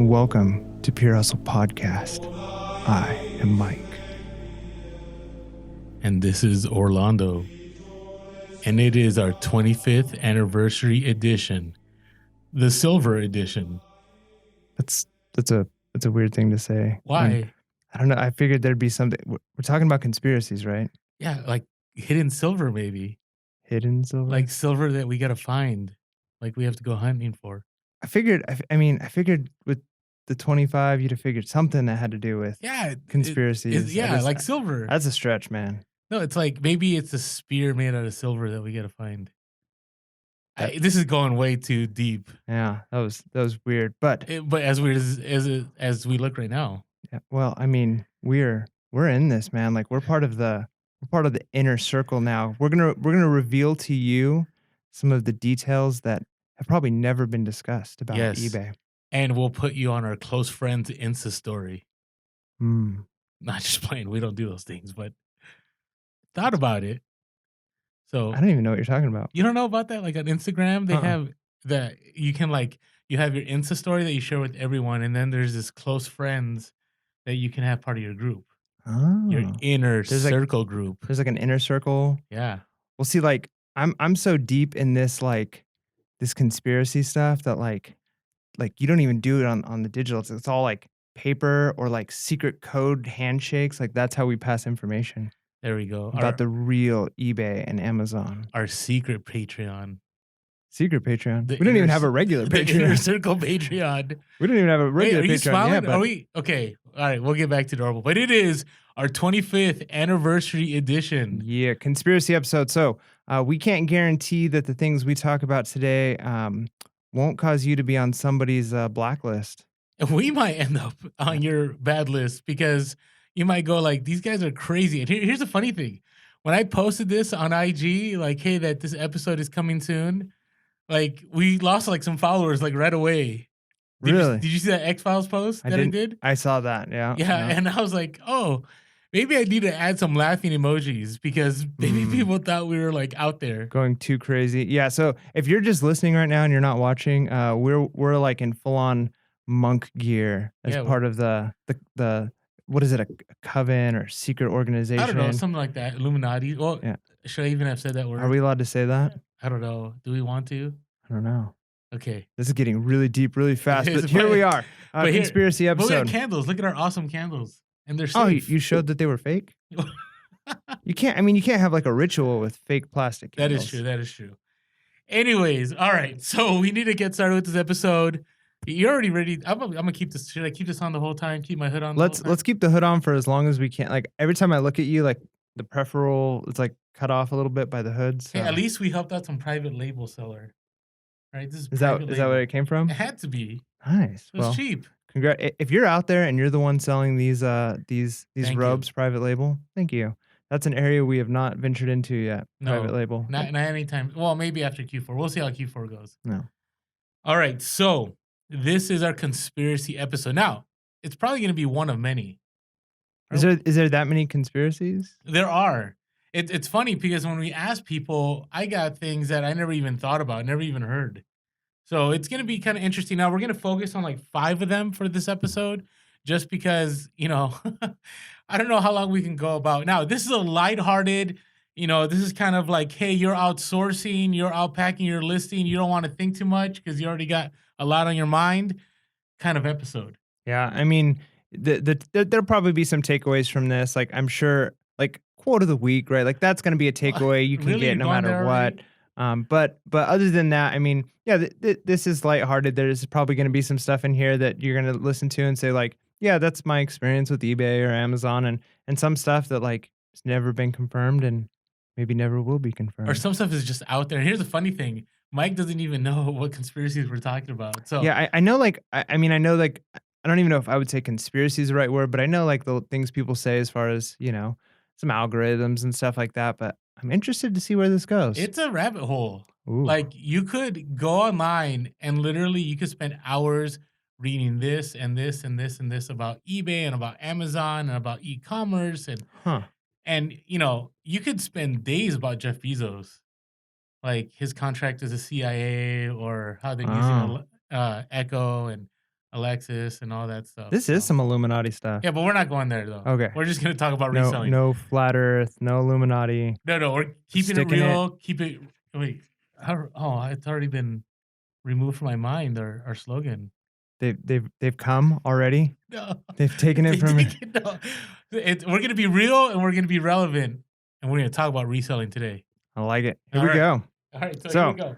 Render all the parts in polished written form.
and welcome to Pure Hustle Podcast. I am Mike. And this is Orlando. And it is our 25th anniversary edition, the Silver Edition. That's a weird thing to say. Why? I don't know. I figured there'd be something. We're talking about conspiracies, right? Yeah, like hidden silver, maybe. Hidden silver? Like silver that we got to find. Like we have to go hunting for. I figured with the 25, you'd have figured something that had to do with conspiracies. Like silver. That's a stretch, man. No, it's like maybe it's a spear made out of silver that we got to find. This is going way too deep. Yeah, that was weird, but as weird as we look right now. Yeah, well, I mean, we're in this, man. Like we're part of the inner circle now. We're gonna reveal to you some of the details that have probably never been discussed about eBay. And we'll put you on our close friends Insta story. Not just playing. We don't do those things, but thought about it. So I don't even know what you're talking about. You don't know about that? Like on Instagram, they have that you can you have your Insta story that you share with everyone, and then there's this close friends that you can have part of your group. Your inner circle group. There's like an inner circle. Yeah. Well, see, like I'm so deep in this this conspiracy stuff that like you don't even do it on the digital. It's all like paper or like secret code handshakes. Like that's how we pass information. There we go. About the real eBay and Amazon. Our secret Patreon. Secret Patreon. We don't even have a regular Patreon. The Inner Circle Patreon. We don't even have a regular Patreon. Are you smiling? Yeah, are we? Okay. All right. We'll get back to normal. But it is our 25th anniversary edition. Yeah. Conspiracy episode. So we can't guarantee that the things we talk about today won't cause you to be on somebody's blacklist. We might end up on your bad list because you might go like, these guys are crazy. And here's the funny thing. When I posted this on IG, like, hey, that this episode is coming soon, like, we lost like some followers like right away. Really? Did you see that X-Files post that I did? I saw that, yeah. Yeah, and I was like, oh, maybe I need to add some laughing emojis because maybe people thought we were like out there. Going too crazy. Yeah, so if you're just listening right now and you're not watching, we're like in full-on monk gear as part of the what is it, a coven or secret organization? I don't know, something like that. Illuminati. Well, should I even have said that word? Are we allowed to say that? I don't know. Do we want to? I don't know. Okay. This is getting really deep, really fast, but here we are. Conspiracy episode. But we have candles. Look at our awesome candles. And they're safe. Oh, you showed that they were fake? You can't have like a ritual with fake plastic candles. That is true. Anyways, all right. So we need to get started with this episode. You're already ready. I'm gonna keep this. Should I keep this on the whole time? Keep my hood on. Let's keep the hood on for as long as we can. Like every time I look at you, like the peripheral, it's like cut off a little bit by the hood. So. Hey, at least we helped out some private label seller. Right? This is that where it came from? It had to be. Nice. It was cheap. If you're out there and you're the one selling these robes, private label, thank you. That's an area we have not ventured into yet. No, private label. Not anytime. Well, maybe after Q4. We'll see how Q4 goes. No. All right. So this is our conspiracy episode. Now, it's probably going to be one of many. Is there that many conspiracies? There are. It's funny because when we ask people, I got things that I never even thought about, never even heard. So it's going to be kind of interesting. Now, we're going to focus on like 5 of them for this episode just because, I don't know how long we can go about. Now, this is a lighthearted, this is kind of like, hey, you're outsourcing, you're outpacking your listing, you don't want to think too much because you already got a lot on your mind kind of episode. Yeah, I mean, there'll probably be some takeaways from this. Like, I'm sure, like, quote of the week, right? Like, that's going to be a takeaway you can get no matter what. But other than that, I mean, yeah, this is lighthearted. There's probably going to be some stuff in here that you're going to listen to and say, like, yeah, that's my experience with eBay or Amazon, and some stuff that, like, has never been confirmed and maybe never will be confirmed. Or some stuff is just out there. And here's the funny thing. Mike doesn't even know what conspiracies we're talking about. So yeah, I know, like, I mean, I know, like, I don't even know if I would say conspiracy is the right word, but I know, like, the things people say as far as, some algorithms and stuff like that, but I'm interested to see where this goes. It's a rabbit hole. Ooh. Like, you could go online and literally you could spend hours reading this and this and this and this about eBay and about Amazon and about e-commerce and you could spend days about Jeff Bezos, like his contract as a CIA or how they're using Echo and Alexis and all that stuff. This is So some Illuminati stuff. yeah, but we're not going there though. Okay. We're just gonna talk about No, reselling. no flat Earth, no Illuminati. No, we're keeping it Sticking real. Keep it. Wait, it's already been removed from my mind. Our slogan. They've come already. No, They've taken it from. No. We're gonna be real and we're gonna be relevant, and we're gonna talk about reselling today. I like it. Here All we right. go. All right, so here we go.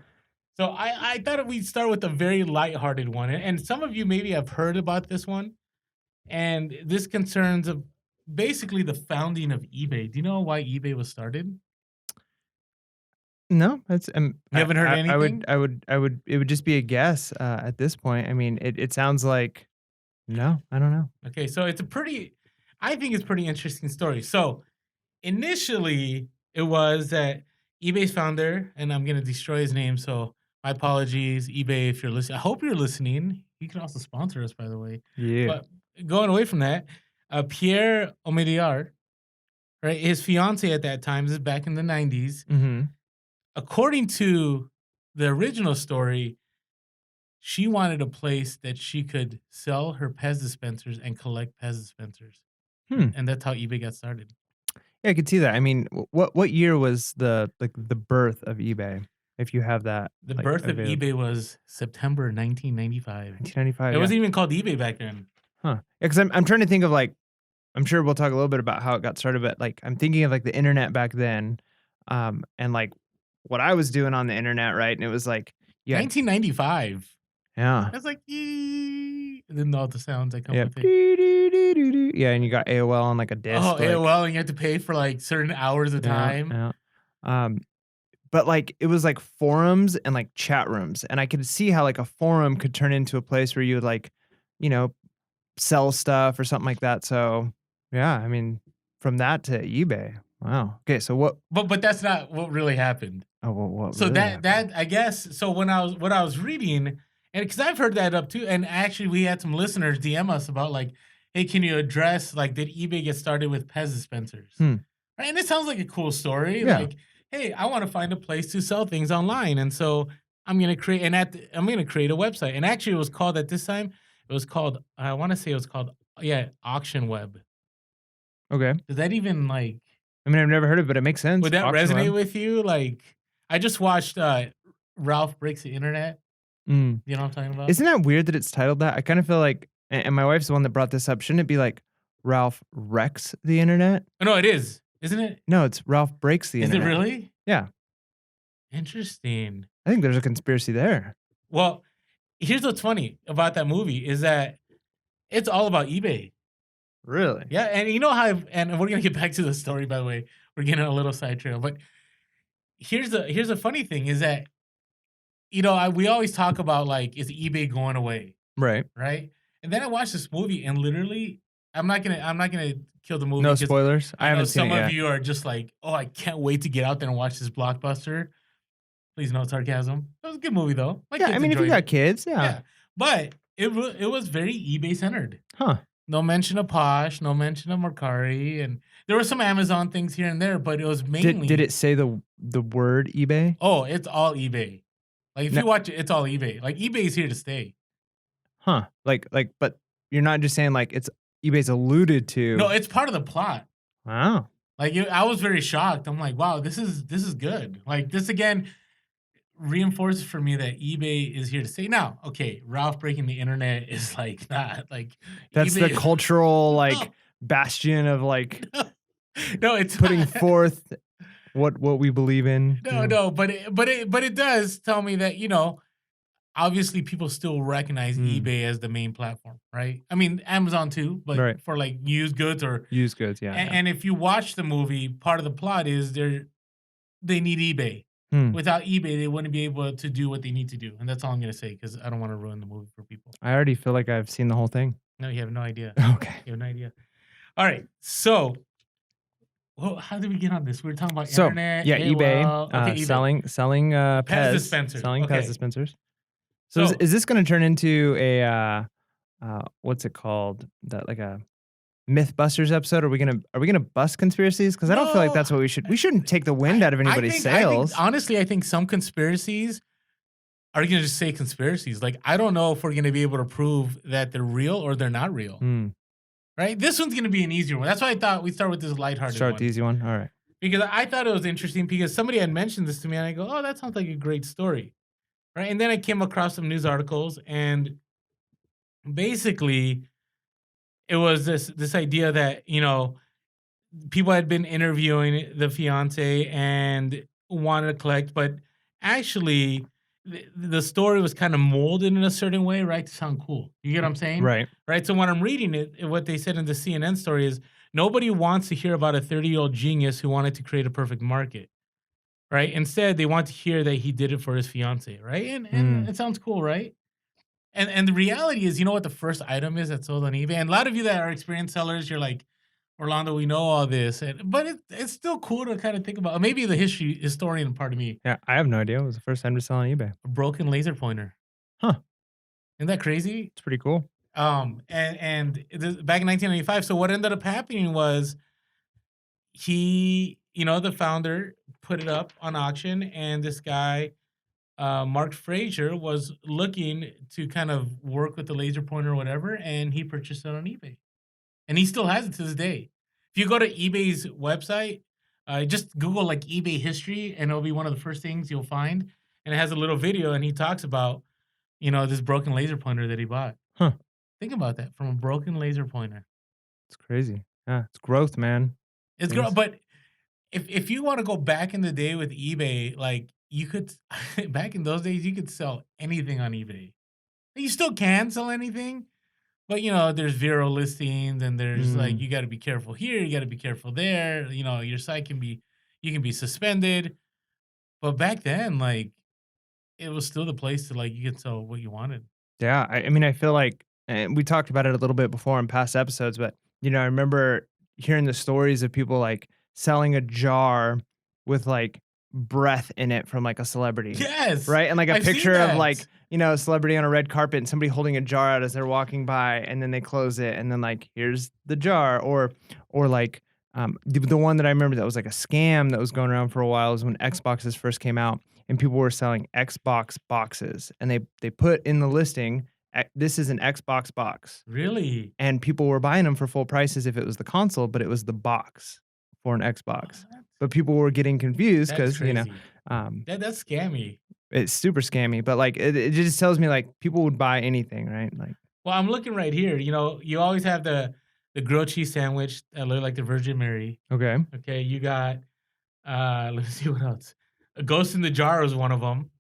So I thought we'd start with a very lighthearted one, and some of you maybe have heard about this one, and this concerns of basically the founding of eBay. Do you know why eBay was started? No, that's You haven't heard anything? it would just be a guess at this point. I mean, it sounds like no, I don't know. Okay, so I think it's pretty interesting story. So initially, it was that eBay's founder, and I'm gonna destroy his name, so my apologies, eBay, if you're listening. I hope you're listening. You can also sponsor us, by the way. Yeah. But going away from that, Pierre Omidyar, right? His fiance at that time, this is back in the 90s. Mm-hmm. According to the original story, she wanted a place that she could sell her Pez dispensers and collect Pez dispensers. And that's how eBay got started. Yeah, I could see that. I mean, what year was the birth of eBay? If you have that, the birth of eBay was September 1995. 1995. It wasn't even called eBay back then. Huh? Yeah, because I'm trying to think of like, I'm sure we'll talk a little bit about how it got started, but like I'm thinking of like the internet back then, and like what I was doing on the internet, right? And it was like, yeah, 1995. Yeah. That's like, and then all the sounds that come Yeah. with it. Yeah, and you got AOL on like a disc. Oh, like, AOL, and you had to pay for like certain hours of time. Yeah. But like it was like forums and like chat rooms, and I could see how like a forum could turn into a place where you would like, you know, sell stuff or something like that. So yeah, I mean, from that to eBay. Wow. Okay, so what? But that's not what really happened. Oh, well, what? So really that happened? I guess so when I was reading, and because I've heard that up too, and actually we had some listeners DM us about like, hey, can you address like did eBay get started with Pez dispensers? Right, and it sounds like a cool story. Yeah. Like, hey, I want to find a place to sell things online, and so I'm gonna create I'm gonna create a website. And actually, it was called at this time. It was called I want to say it was called Auction Web. Okay. Does that even like? I mean, I've never heard of it, but it makes sense. Would that resonate with you? Like, I just watched Ralph Breaks the Internet. You know what I'm talking about? Isn't that weird that it's titled that? I kind of feel like, and my wife's the one that brought this up. Shouldn't it be like Ralph Wrecks the Internet? Oh, no, it is. Isn't it? No, it's Ralph Breaks the Internet. Is it really? Yeah. Interesting. I think there's a conspiracy there. Well, here's what's funny about that movie is that it's all about eBay. Really? Yeah, and you know how, and we're gonna get back to the story. By the way, we're getting a little sidetracked, but here's the funny thing is that we always talk about like is eBay going away, right? And then I watched this movie, and literally, I'm not gonna kill the movie. No spoilers. I haven't seen it yet. Some of you are just like, oh, I can't wait to get out there and watch this blockbuster. Please no sarcasm. It was a good movie though. Yeah, I mean, if you got kids, yeah. But it was very eBay centered. Huh. No mention of Posh, no mention of Mercari, and there were some Amazon things here and there, but it was mainly. Did it say the word eBay? Oh, it's all eBay. Like if you watch it, it's all eBay. Like eBay is here to stay. Huh? Like, but you're not just saying like it's eBay's alluded to. No, it's part of the plot. Wow. Like I was very shocked. I'm like, wow, this is good. Like this again reinforces for me that eBay is here to stay. Now, okay, Ralph Breaking the Internet is like not like that's eBay the cultural like bastion of like no, it's putting forth what we believe in. No, but it does tell me that obviously people still recognize eBay as the main platform, right? I mean Amazon too, but for like used goods, yeah. And if you watch the movie, part of the plot is they need eBay. Without eBay, they wouldn't be able to do what they need to do. And that's all I'm going to say because I don't want to ruin the movie for people. I already feel like I've seen the whole thing. No, you have no idea. Okay. You have no idea. All right. So, how did we get on this? We were talking about internet. Yeah, eBay, eBay. selling Pez dispensers. Selling Pez dispensers. So is this going to turn into a, what's it called? That like a Mythbusters episode? Are we gonna bust conspiracies? Because I don't feel like that's what we shouldn't take the wind out of anybody's sails. Honestly, I think some conspiracies are you gonna just say conspiracies? Like, I don't know if we're gonna be able to prove that they're real or they're not real, Hmm. right? This one's gonna be an easier one. That's why I thought we'd start with this lighthearted Start the one easy one. All right. because I thought it was interesting because somebody had mentioned this to me and I go, "Oh, that sounds like a great story." Right? And then I came across some news articles and basically it was this idea that, people had been interviewing the fiance and wanted to collect, but actually the story was kind of molded in a certain way, right? To sound cool. You get what I'm saying? Right. Right. So when I'm reading it, what they said in the CNN story is nobody wants to hear about a 30-year-old genius who wanted to create a perfect market. Right. Instead, they want to hear that he did it for his fiance. Right. And Hmm. it sounds cool, right? And the reality is, you know what the first item is that's sold on eBay? And a lot of you that are experienced sellers, you're like, Orlando, we know all this, but it's still cool to kind of think about. Maybe the history historian part of me, Yeah, I have no idea. It was the first time to sell on eBay. a broken laser pointer. Huh. Isn't that crazy? It's pretty cool. Back in 1995. So what ended up happening was the founder put it up on auction, and this guy, Mark Frazier, was looking to kind of work with the laser pointer or whatever, and he purchased it on eBay. And he still has it to this day. If you go to eBay's website, just Google like eBay history, and it'll be one of the first things you'll find. And it has a little video, and he talks about this broken laser pointer that he bought. Huh. Think about that, from a broken laser pointer. It's crazy. Yeah, it's growth, man. It's Things. but if you want to go back in the day with eBay, like you could back in those days, you could sell anything on eBay. You still can sell anything, but, there's zero listings and there's like, Mm. you gotta be careful here, you gotta be careful there, your site you can be suspended. But back then, like, it was still the place to like, you could sell what you wanted. Yeah, I mean, I feel like, and we talked about it a little bit before in past episodes, but I remember hearing the stories of people like selling a jar with like breath in it from like a celebrity, Yes! right? And like a I've seen picture of that. like a celebrity on a red carpet and somebody holding a jar out as they're walking by, and then they close it, and then like here's the jar, or like the one that I remember that was like a scam that was going around for a while was when Xboxes first came out and people were selling Xbox boxes, and they put in the listing, "This is an Xbox box," Really? and people were buying them for full prices if it was the console, but it was the box for an Xbox. What? But people were getting confused That's because crazy. um, That's scammy. it's super scammy. But like it just tells me like people would buy anything, right? Like, Well, I'm looking right here, you always have the grilled cheese sandwich that look like the Virgin Mary. okay, Okay, you got, let's see what else. A ghost in the jar was one of them.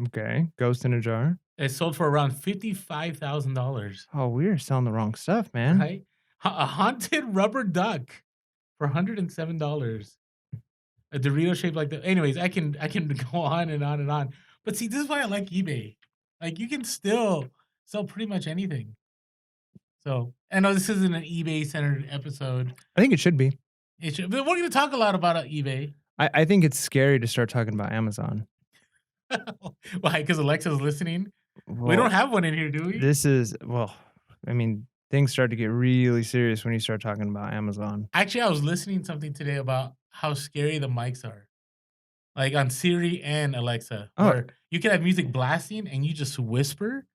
okay, ghost in a jar. It sold for around $55,000, Oh, we're selling the wrong stuff, man. right? A haunted rubber duck for $107. A Dorito shaped like the. Anyways, I can go on and on and on. But see, this is why I like eBay. Like you can still sell pretty much anything. So I know this isn't an eBay centered episode. I think it should be. But we're going to talk a lot about eBay. I think it's scary to start talking about Amazon. Why? Because Alexa's listening. We don't Well, have one in here, do we? this is well, I mean, things start to get really serious when you start talking about Amazon. Actually, I was listening to something today about how scary the mics are, like on Siri and Alexa, Oh, where you can have music blasting and you just whisper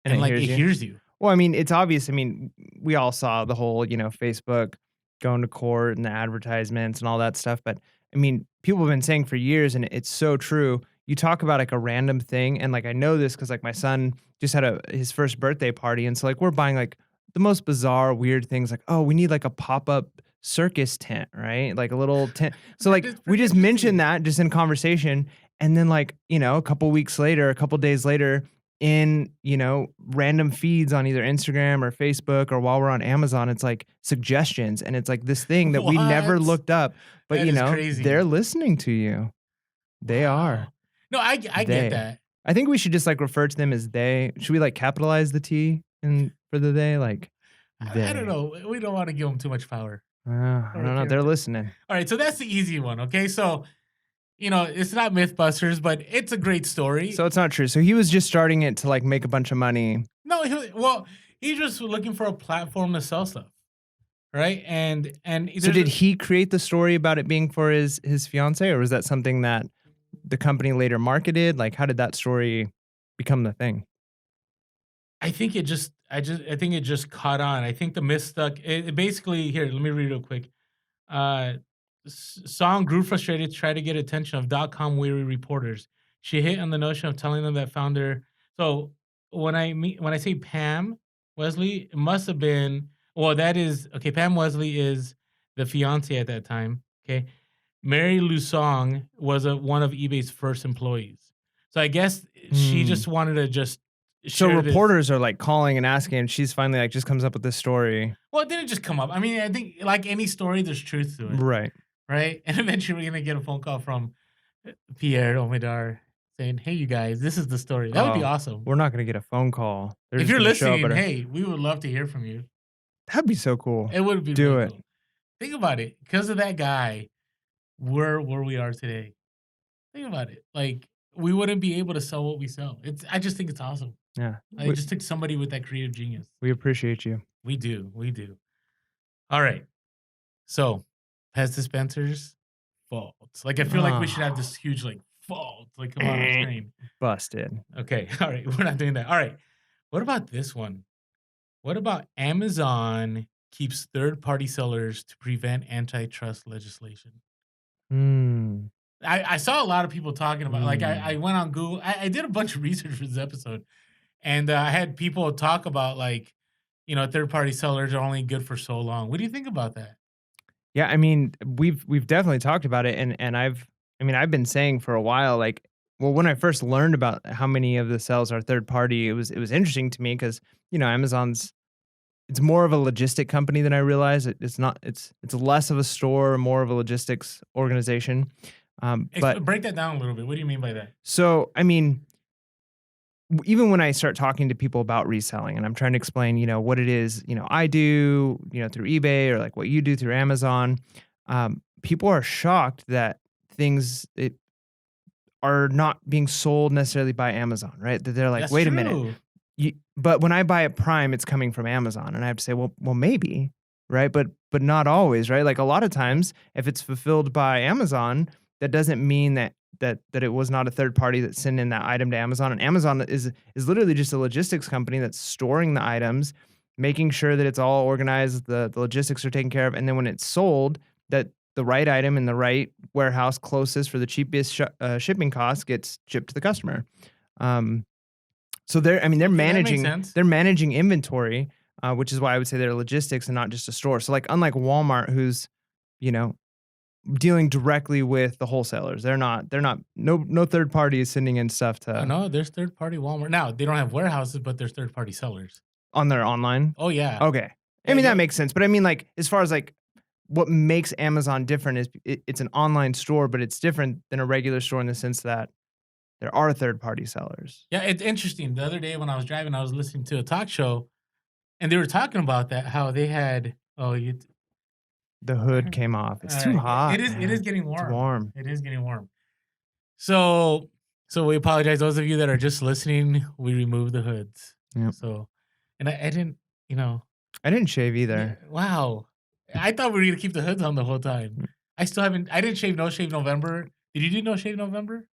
and and it like hears it you. hears you. Well, I mean, it's obvious. I mean, we all saw the whole, Facebook going to court and the advertisements and all that stuff. But I mean, people have been saying for years, and it's so true. You talk about like a random thing, and like I know this because like my son just had his first birthday party, and so like we're buying like the most bizarre, weird things. Like, oh, we need like a pop up circus tent, right? Like a little tent. So That like is we pretty just mentioned interesting. that just in conversation, and then like a couple weeks later, a couple days later, in, random feeds on either Instagram or Facebook or while we're on Amazon, it's like suggestions and it's like this thing that we never What? looked up, but That is they're crazy. listening to you. They are. Wow. No, I get They. that. I think we should just like refer to them as they. Should we like capitalize the T in for the they? Like I don't they. know. We don't want to give them too much power. I Or don't know. They're character. listening. All right, so that's the easy one. Okay, so it's not MythBusters, but it's a great story. So it's not true. So he was just starting it to like make a bunch of money. No, well, he's just looking for a platform to sell stuff, right? And So there's did he create the story about it being for his fiance, or was that something that the company later marketed? Like, how did that story become the thing? I think I think it just caught on. I think the myth stuck. It basically here. Let me read real quick. Uh, Song grew frustrated to try to get attention of .com weary reporters. She hit on the notion of telling them that founder. So when I say Pam Wesley, it must have been well. That is okay. Pam Wesley is the fiance at that time. Okay, Mary Lou Song was one of eBay's first employees. So I guess she Hmm. just wanted to just So share this. reporters are, like, calling and asking, and she's finally, like, just comes up with this story. Well, it didn't just come up. I mean, I think like any story, there's truth to it, Right. right? And eventually, we're gonna get a phone call from Pierre Omidar saying, "Hey, you guys, this is the story." That would be Oh, awesome. we're not gonna get a phone call. They're If just you're gonna show up listening, at our hey, we would love to hear from you. That'd be so cool. It would be Do really it. cool. Think about it. Because of that guy, we're where we are today. Think about it. Like we wouldn't be able to sell what we sell. It's. I just think it's awesome. Yeah. I just took somebody with that creative genius. We appreciate you. We do. We do. All right. So, pest dispensers, faults. Like I feel like we should have Ah. this huge like fault like come out on screen. Busted. Okay. All right. We're not doing that. All right. What about this one? What about Amazon keeps third-party sellers to prevent antitrust legislation? Mm. I saw a lot of people talking about like I Mm. went on Google. I did a bunch of research for this episode, and I had people talk about like, third-party sellers are only good for so long. What do you think about that? Yeah, I mean, we've definitely talked about it, and I've been saying for a while, like, well, when I first learned about how many of the sales are third party, it was interesting to me because Amazon's it's more of a logistic company than I realized. It's not. It's less of a store, more of a logistics organization. But Break that down a little bit. What do you mean by that? so I mean, even when I start talking to people about reselling and I'm trying to explain, what it is, I do, through eBay or like what you do through Amazon, people are shocked that things are not being sold necessarily by Amazon, right? That they're like, That's wait a minute, true. but when I buy it Prime, it's coming from Amazon, and I have to say, well, maybe, right? But not always, right? Like a lot of Yep. times, if it's fulfilled by Amazon, that doesn't mean that it was not a third party that sent in that item to Amazon. And Amazon is literally just a logistics company that's storing the items, making sure that it's all organized, the logistics are taken care of, and then when it's sold, that the right item in the right warehouse closest for the cheapest shipping cost gets shipped to the customer. Um, so they're Okay, that makes managing sense. they're managing inventory, which is why I would say they're logistics and not just a store. So like unlike Walmart, who's you know dealing directly with the wholesalers, they're not no third party is sending in stuff Oh, to no, there's third-party Walmart. Now, they don't have warehouses, but there's third-party sellers. on their online. Oh, yeah. Okay, I Yeah, mean that you'll makes sense, but I mean like as far as like what makes Amazon different is it's an online store, but it's different than a regular store in the sense that there are third party sellers. yeah, it's interesting. The other day when I was driving, I was listening to a talk show, and they were talking about that, how they had oh, you The hood alright, came off. It's too alright. hot, It is man. getting It's warm. warm. It is getting warm. So so we apologize. Those of you that are just listening, we removed the hoods. Yep. So and I didn't, you know I didn't shave yeah, either. wow. I thought we were gonna keep the hoods on the whole time. I didn't shave No Shave November. Did you do No Shave November?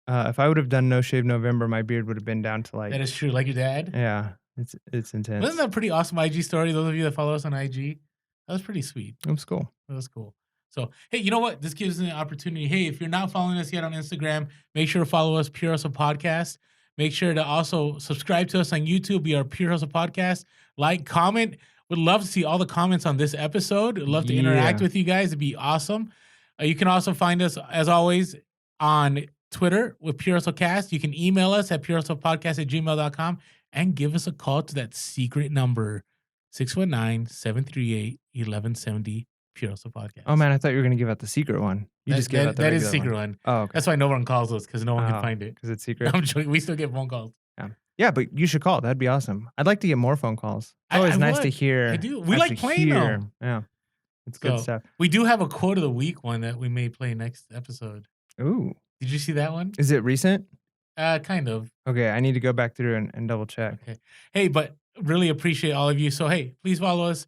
If I would have done No Shave November, my beard would have been down to That like, is true, like your dad? yeah, it's Wasn't intense. that a pretty awesome IG story? Those of you that follow us on IG, that was pretty sweet. It was cool. That was cool. So, hey, you know what? This gives us an opportunity. Hey, if you're not following us yet on Instagram, make sure to follow us, Pure Hustle Podcast. Make sure to also subscribe to us on YouTube. We are Pure Hustle Podcast. Like, comment. Would love to see all the comments on this episode. Would love to interact Yeah. with you guys. It'd be awesome. You can also find us, as always, on Twitter with Pure Hustle Cast. You can email us at purehustlepodcast@gmail.com and give us a call to that secret number, 619-738-1170, Pure Hustle Oh Podcast. man, I thought you were gonna give out the secret one. You just gave out the That is a regular secret one. one. Oh, okay. That's why no one calls us because no one can Oh, find it. because it's secret. I'm joking. We still get phone calls. Yeah. Yeah, but you should call. That'd be awesome. I'd like to get more phone calls. It's I always nice to would. I hear. do. We like actually playing hear. them. Yeah, it's good So stuff. we do have a quote of the week one that we may play next episode. Ooh, Did you see that one? is it recent? Kind of. Okay, I need to go back through and double check. Okay. Hey, but really appreciate all of you. So hey, please follow us.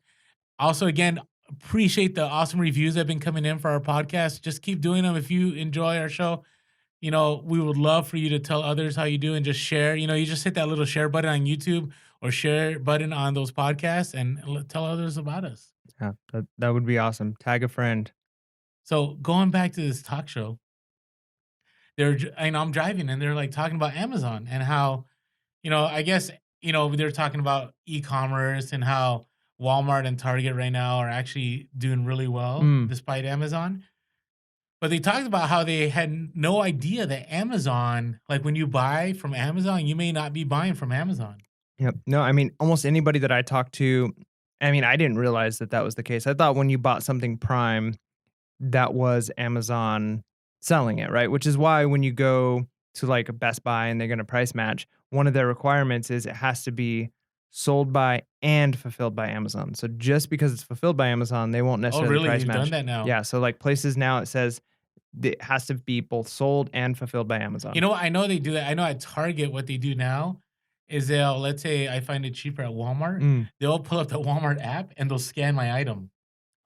Also, again, appreciate the awesome reviews that have been coming in for our podcast. Just keep doing them if you enjoy our show. we would love for you to tell others how you do and just share. You just hit that little share button on YouTube or share button on those podcasts and tell others about us. Yeah, that would be awesome. Tag a friend. So going back to this talk show, I'm driving and they're like talking about Amazon and how, I guess, they're talking about e-commerce and how Walmart and Target right now are actually doing really well Mm. despite Amazon. But they talked about how they had no idea that Amazon, like when you buy from Amazon, you may not be buying from Amazon. Yep. No, I mean, almost anybody that I talked to, I mean, I didn't realize that that was the case. I thought when you bought something Prime, that was Amazon selling it, right? Which is why when you go to like a Best Buy and they're going to price match, one of their requirements is it has to be sold by and fulfilled by Amazon. So just because it's fulfilled by Amazon, they won't Oh, necessarily really? price They've done match. that now. Yeah. So like places now it says it has to be both sold and fulfilled by You Amazon. know what? I know they do that. I know at Target, what they do now is let's say I find it cheaper at Walmart, Mm. they'll pull up the Walmart app and they'll scan my item.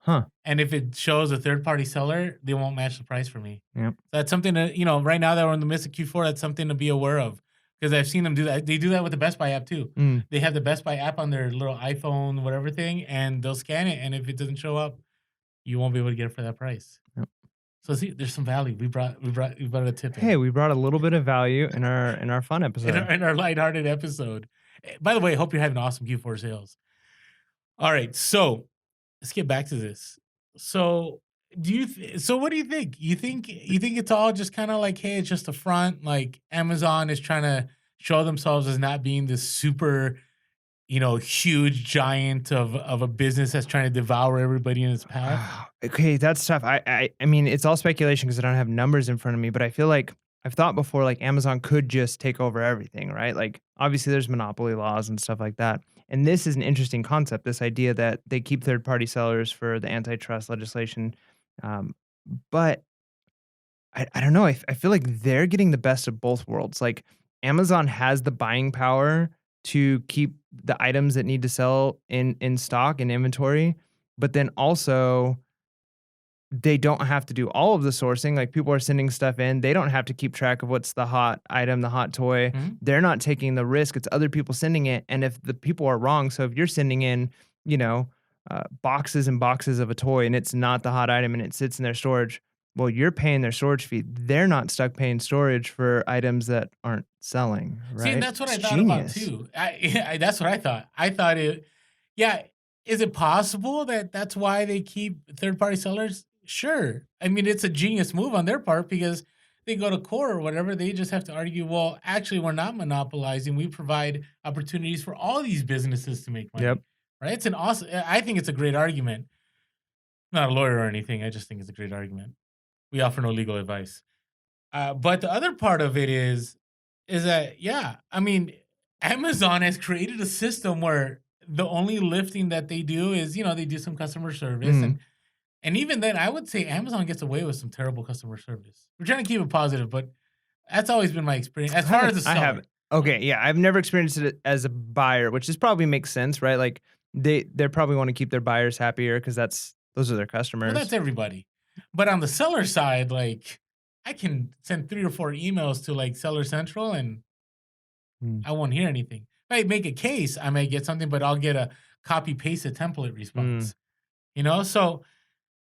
Huh. And if it shows a third party seller, they won't match the price for me. Yep. That's something that, right now that we're in the midst of Q4, that's something to be aware of because I've seen them do that. They do that with the Best Buy app too. Mm. They have the Best Buy app on their little iPhone, whatever thing, and they'll scan it. And if it doesn't show up, you won't be able to get it for that price. Yep. So see, there's some value. We brought a tip Hey, in. we brought a little bit of value in our fun episode. In our lighthearted episode. By the way, hope you're having awesome Q4 sales. All right, so let's get back to this. So, so what do you think? You think it's all just kind of like, hey, it's just a front. Like Amazon is trying to show themselves as not being this super, huge giant of a business that's trying to devour everybody in its path. Okay, that's tough. I mean, it's all speculation because I don't have numbers in front of me, but I feel like I've thought before like Amazon could just take over everything, right? Like obviously there's monopoly laws and stuff like that. And this is an interesting concept, this idea that they keep third-party sellers for the antitrust legislation. Um, but I don't know. I feel like they're getting the best of both worlds. Like Amazon has the buying power to keep the items that need to sell in stock and inventory, but then also they don't have to do all of the sourcing, like, people are sending stuff in, they don't have to keep track of what's the hot item, the hot toy. Mhm. They're not taking the risk, it's other people sending it, and if the people are wrong so if you're sending in, you know, boxes and boxes of a toy and it's not the hot item and it sits in their storage, well, you're paying their storage fee. They're not stuck paying storage for items that aren't selling, See, and right? that's what I It's thought about genius. too. That's what I thought. I thought yeah. Is it possible that that's why they keep third party sellers? Sure. I mean, it's a genius move on their part because they go to court or whatever. They just have to argue, well, actually, we're not monopolizing. We provide opportunities for all these businesses to make Yep. money. Right? It's an awesome, I think it's a great argument. I'm not a lawyer or anything. I just think it's a great argument. We offer no legal advice. But the other part of it is that yeah, I mean, Amazon has created a system where the only lifting that they do is they do some customer service Mhm. and even then I would say Amazon gets away with some terrible customer service. We're trying to keep it positive, but that's always been my experience as far as a I seller. haven't. Okay, yeah, I've never experienced it as a buyer, which is probably makes sense, right? Like, they probably wanna keep their buyers happier because those are their Well, that's customers. everybody. But on the seller side, like I can send 3 or 4 emails to like Seller Central and Mm, I won't hear anything. If I make a case, I may get something, but I'll get a copy paste a template mm, response. So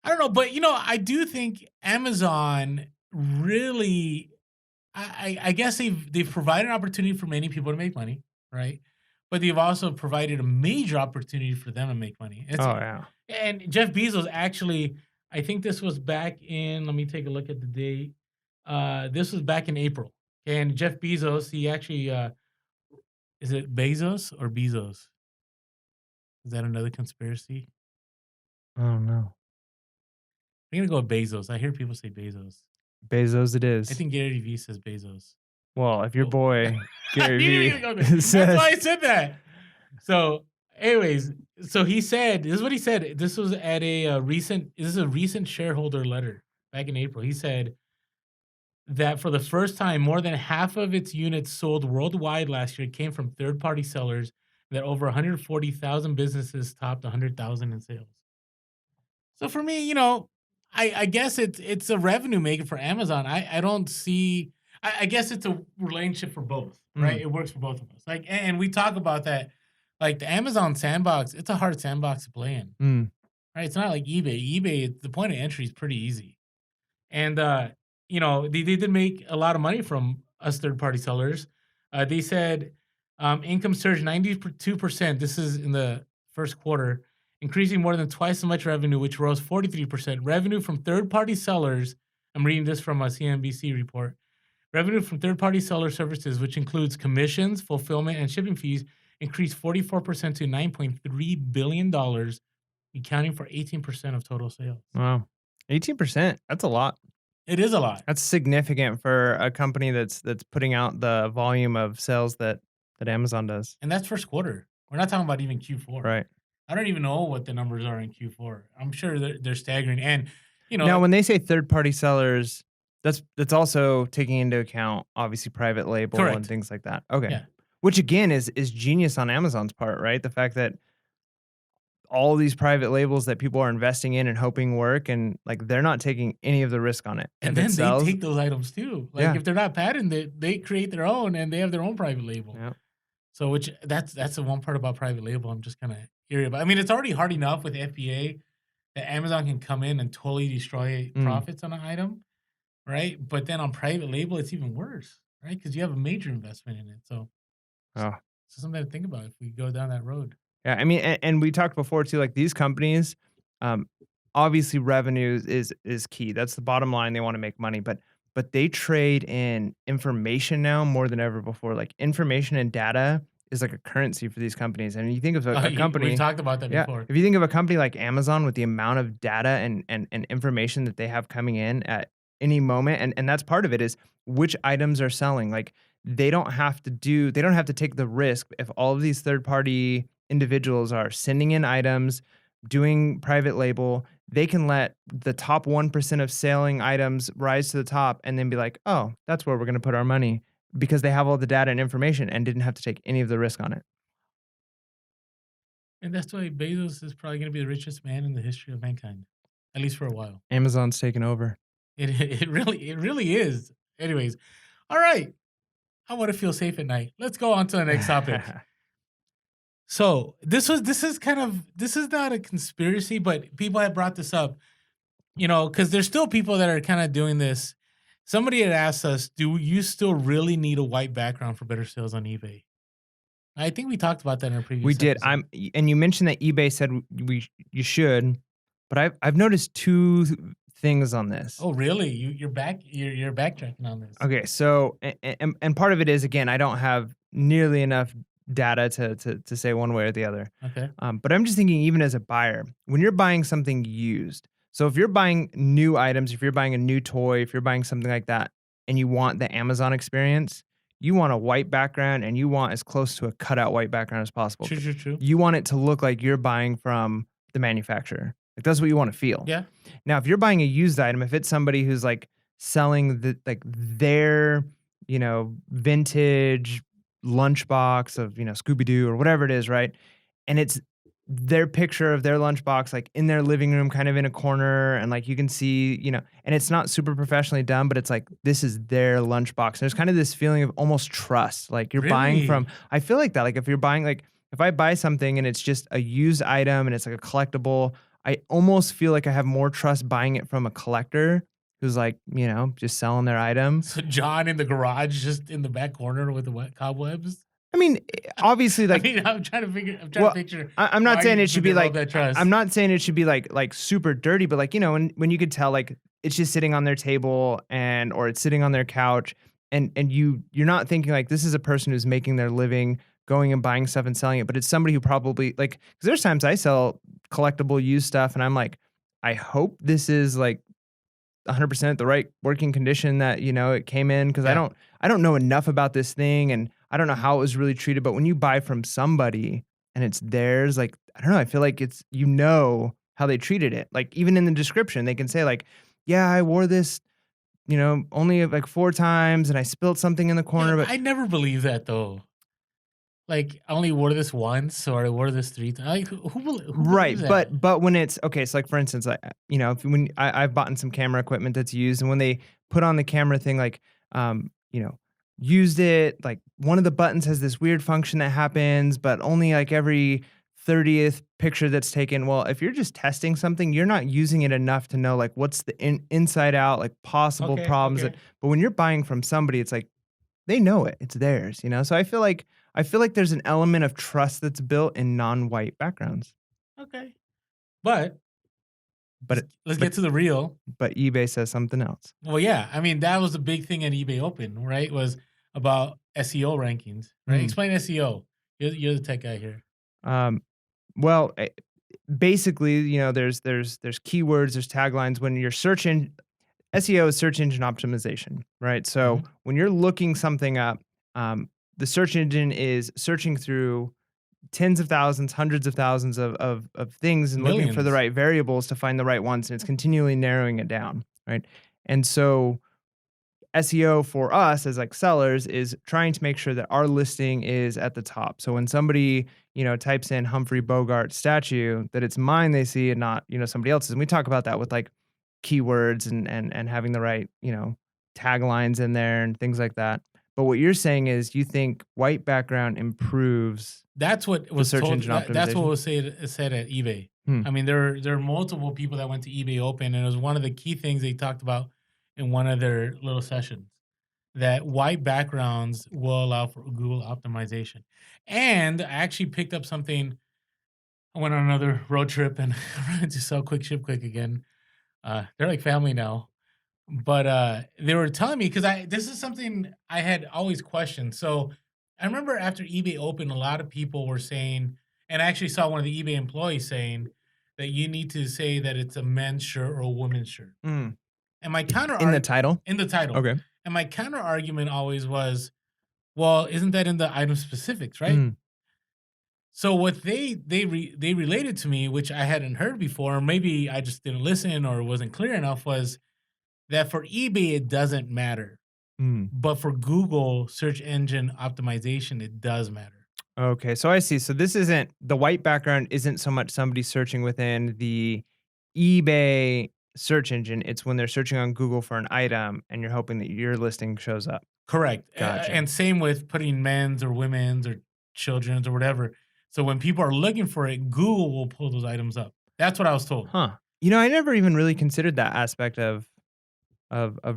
I don't know, but I do think Amazon really. I guess they've provided an opportunity for many people to make money, right? But they've also provided a major opportunity for them to make money. oh, yeah. And Jeff Bezos actually, I think this was back in. Let me take a look at the date. This was back in April, and Jeff Bezos, he actually is it Bezos or Bezos? Is that another conspiracy? I don't know. I'm gonna go with Bezos. I hear people say Bezos. Bezos it I is. think Gary Vee says Bezos. Well, if your Well, boy, I Gary knew you were gonna go there. Vee That's why says I said that. So, anyways, so he said, this is what he said. This was at this is a recent shareholder letter back in April. He said that for the first time, more than half of its units sold worldwide last year came from third party sellers, that over 140,000 businesses topped 100,000 in sales. So for me, I guess it's a revenue maker for Amazon. I don't see. I guess it's a relationship for both, right? Mm, It works for both of us. Like, and we talk about that. Like the Amazon sandbox, it's a hard sandbox to play in, mm. right? It's not like eBay. eBay, the point of entry is pretty easy. And, they did make a lot of money from us third party sellers. They said income surged 92%. This is in the first quarter, increasing more than twice as much revenue, which rose 43%. Revenue from third party sellers, I'm reading this from a CNBC report. Revenue from third party seller services, which includes commissions, fulfillment, and shipping fees, increased 44% to $9.3 billion, accounting for 18% of total sales. Wow. 18%. That's a lot. It is a lot. That's significant for a company that's putting out the volume of sales that Amazon does. And that's first quarter. We're not talking about even Q4. Right. I don't even know what the numbers are in Q4. I'm sure they're staggering. And, Now, when they say third-party sellers, that's also taking into account obviously private label and correct. things like that. Okay. Yeah. Which again is genius on Amazon's part, right? The fact that all these private labels that people are investing in and hoping work and like they're not taking any of the risk on it. And And if it then they sells, take those items too. Like yeah. if they're not patented, they create their own and they have their own private label. Yeah. So which that's the one part about private label I'm just kind of eerie about. I mean, it's already hard enough with FBA that Amazon can come in and totally destroy Mm. profits on an item, right? But then on private label, it's even worse, right? Because you have a major investment in it. So Oh. it's something to think about if we go down that road. Yeah, I mean, and we talked before too, like these companies, um, obviously revenue is key. That's the bottom line. They want to make money, but they trade in information now more than ever before. Like information and data is like a currency for these companies. And you think of a We've company, talked about that yeah, before. if you think of a company like Amazon with the amount of data and information that they have coming in at any moment, and that's part of it is which items are selling. Like they don't have to take the risk if all of these third party individuals are sending in items, doing private label, they can let the top 1% of selling items rise to the top and then be like, "Oh, that's where we're gonna put our money," because they have all the data and information and didn't have to take any of the risk on it. And that's why Bezos is probably going to be the richest man in the history of mankind, at least for a while. Amazon's taken over. It really is. Anyways, all right. I want to feel safe at night. Let's go on to the next topic. So this is not a conspiracy, but people have brought this up, because there's still people that are kind of doing this. Somebody had asked us, do you still really need a white background for better sales on eBay? I think we talked about that in a We previous did. episode. And you mentioned that eBay said you should, but I've noticed 2 things on this. Oh, really? You're backtracking on this. Okay, so and part of it is again, I don't have nearly enough data to say one way or the other. Okay. But I'm just thinking, even as a buyer, when you're buying something used, so if you're buying new items, if you're buying a new toy, if you're buying something like that, and you want the Amazon experience, you want a white background and you want as close to a cutout white background as possible. True, true, true. You want it to look like you're buying from the manufacturer. Like that's what you want to feel. Yeah. Now, if you're buying a used item, if it's somebody who's like selling their, vintage lunchbox of, Scooby Doo or whatever it is, right? And it's their picture of their lunchbox like in their living room kind of in a corner and like you can see, and it's not super professionally done, but it's like this is their lunchbox. There's kind of this feeling of almost trust. Like you're buying from Really? I feel like that. Like if you're buying like if I buy something and it's just a used item and it's like a collectible, I almost feel like I have more trust buying it from a collector who's like, just selling their item. So John in the garage, just in the back corner with the wet cobwebs. I mean, obviously, I like, mean, I'm trying to well, picture I'm not why saying you it should would be develop like that trust. I'm not saying it should be like super dirty, but like, when you could tell like it's just sitting on their table or it's sitting on their couch and you're not thinking like this is a person who's making their living going and buying stuff and selling it, but it's somebody who probably like because there's times I sell collectible used stuff and I'm like, I hope this is like 100% the right working condition that, it came in because Yeah. I don't know enough about this thing and I don't know how it was really treated, but when you buy from somebody and it's theirs, like, I don't know, I feel like it's how they treated it. Like even in the description, they can say like, "Yeah, I wore this, only like 4 times and I spilled something in the Yeah, corner," but I never believe that though. Like, I only wore this once or I wore this 3 times. Like, who believes right, that? but when it's okay, so like for instance, if when I've bought some camera equipment that's used, and when they put on the camera thing, like you know, used it, like one of the buttons has this weird function that happens, but only like every 30th picture that's taken. Well, if you're just testing something, you're not using it enough to know like what's the inside out, like possible Okay, problems that, okay, but when you're buying from somebody, it's like they know it. It's theirs, you know? So I feel like there's an element of trust that's built in non-white backgrounds. okay. But But it, let's but get to the real. but eBay says something else. Well, yeah, I mean, that was the big thing at eBay Open, right? Was about SEO rankings, right? Mm. Explain SEO. You're the tech guy here. Um, well, basically, there's keywords, there's taglines when you're searching. SEO is search engine optimization, right? So Mhm. when you're looking something up, um, the search engine is searching through tens of thousands, hundreds of thousands of things and looking for the Millions. right variables to find the right ones, and it's continually narrowing it down, right? And so SEO for us as like sellers is trying to make sure that our listing is at the top. So when somebody, types in Humphrey Bogart statue, that it's mine they see and not, somebody else's. And we talk about that with like keywords and having the right, taglines in there and things like that. But what you're saying is you think white background improves That's what the was search told. engine That's what optimization? was said at eBay. Hmm. I mean, there are multiple people that went to eBay Open, and it was one of the key things they talked about in one of their little sessions, that white backgrounds will allow for Google optimization. And I actually picked up something. I went on another road trip and I ran into Sell Quick Ship Quick again. They're like family now. But, they were telling me, because I this is something I had always questioned. So, I remember after eBay opened, a lot of people were saying, and I actually saw one of the eBay employees saying that you need to say that it's a men's shirt or a woman's shirt. Mm. And my counter In the arg title? in the title. Okay. And my counter argument always was, "Well, isn't that in the item specifics, right?" Mm. So what they related to me, which I hadn't heard before, or maybe I just didn't listen or wasn't clear enough, was that for eBay, it doesn't matter. Mm. But for Google search engine optimization, it does matter. Okay, so I see. So this isn't the white background isn't so much somebody searching within the eBay search engine. It's when they're searching on Google for an item and you're hoping that your listing shows up. Correct. Gotcha. And same with putting men's or women's or children's or whatever. So when people are looking for it, Google will pull those items up. That's what I was told. Huh. I never even really considered that aspect of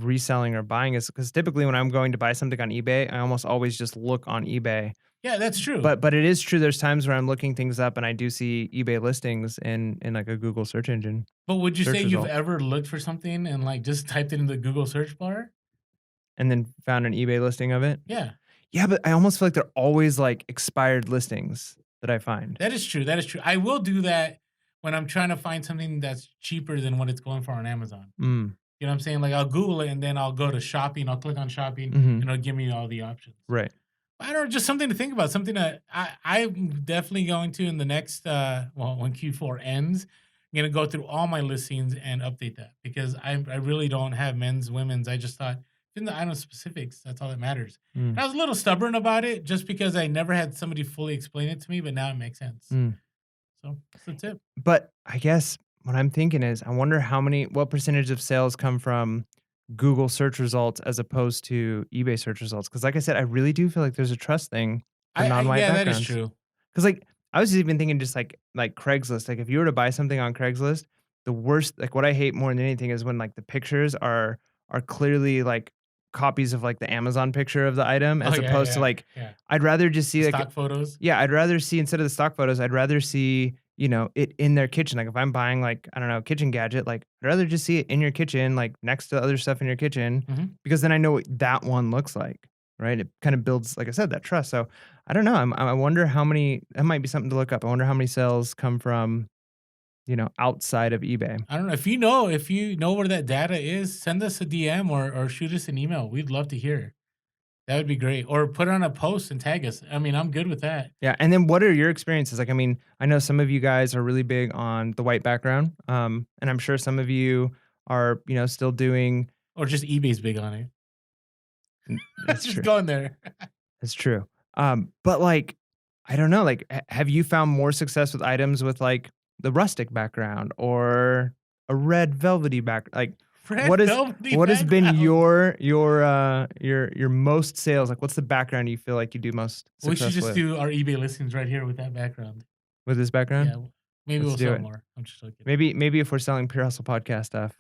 reselling or buying is because typically when I'm going to buy something on eBay, I almost always just look on eBay. Yeah, that's true. But it is true there's times where I'm looking things up and I do see eBay listings in like a Google search engine But would you say search you've result ever looked for something and like just typed it in the Google search bar? and then found an eBay listing of it. Yeah. Yeah, but I almost feel like they're always, like, expired listings that I find. That is true, that is true. I will do that when I'm trying to find something that's cheaper than what it's going for on Amazon. Mm, You know what I'm saying? Like, I'll Google it, and then I'll go to shopping, I'll click on shopping, mhm, and it'll give me all the options. right. I don't know, just something to think about, something that I'm definitely going to in the next, well, when Q4 ends, I'm gonna go through all my listings and update that, because I really don't have men's, women's. I just thought in the item specifics, that's all that matters. Mm, And I was a little stubborn about it just because I never had somebody fully explain it to me, but now it makes sense. mm. So that's the tip. But I guess what I'm thinking is I wonder what percentage of sales come from Google search results as opposed to eBay search results. Because, like I said, I really do feel like there's a trust thing for I non-white yeah, that is backgrounds. true. 'Cause, like, I was even thinking just like Craigslist, like, if you were to buy something on Craigslist, the worst like, what I hate more than anything is when, like, the pictures are clearly, like, copies of, like, the Amazon picture of the item Oh, as yeah, opposed to, yeah, like yeah. I'd rather just The see, like stock photos. yeah, I'd rather see instead of the stock photos, I'd rather see, it in their kitchen, like, if I'm buying, like, I don't know, a kitchen gadget, like, I'd rather just see it in your kitchen, like, next to other stuff in your kitchen, Mhm. because then I know what that one looks like, right? It kinda builds, like I said, that trust, so, I don't know, I wonder how many that might be something to look up, I wonder how many sales come from, outside of eBay. I don't know if you know where that data is, send us a DM or shoot us an email. We'd love to hear. That would be great. Or put on a post and tag us. I mean, I'm good with that. Yeah, and then what are your experiences? Like, I mean, I know some of you guys are really big on the white background, and I'm sure some of you are, still doing Or just eBay's big on it. that's Just true. going there. That's true. But like, I don't know, like, have you found more success with items with like the rustic background or a red velvety back? Like, Brand nobody what has been background. your most sales? Like, what's the background you feel like you do most We should success just with? do our eBay listings right here with that background. With this background? Yeah, maybe Let's we'll do sell it. more. I'm just joking. Maybe if we're selling Pure Hustle podcast stuff.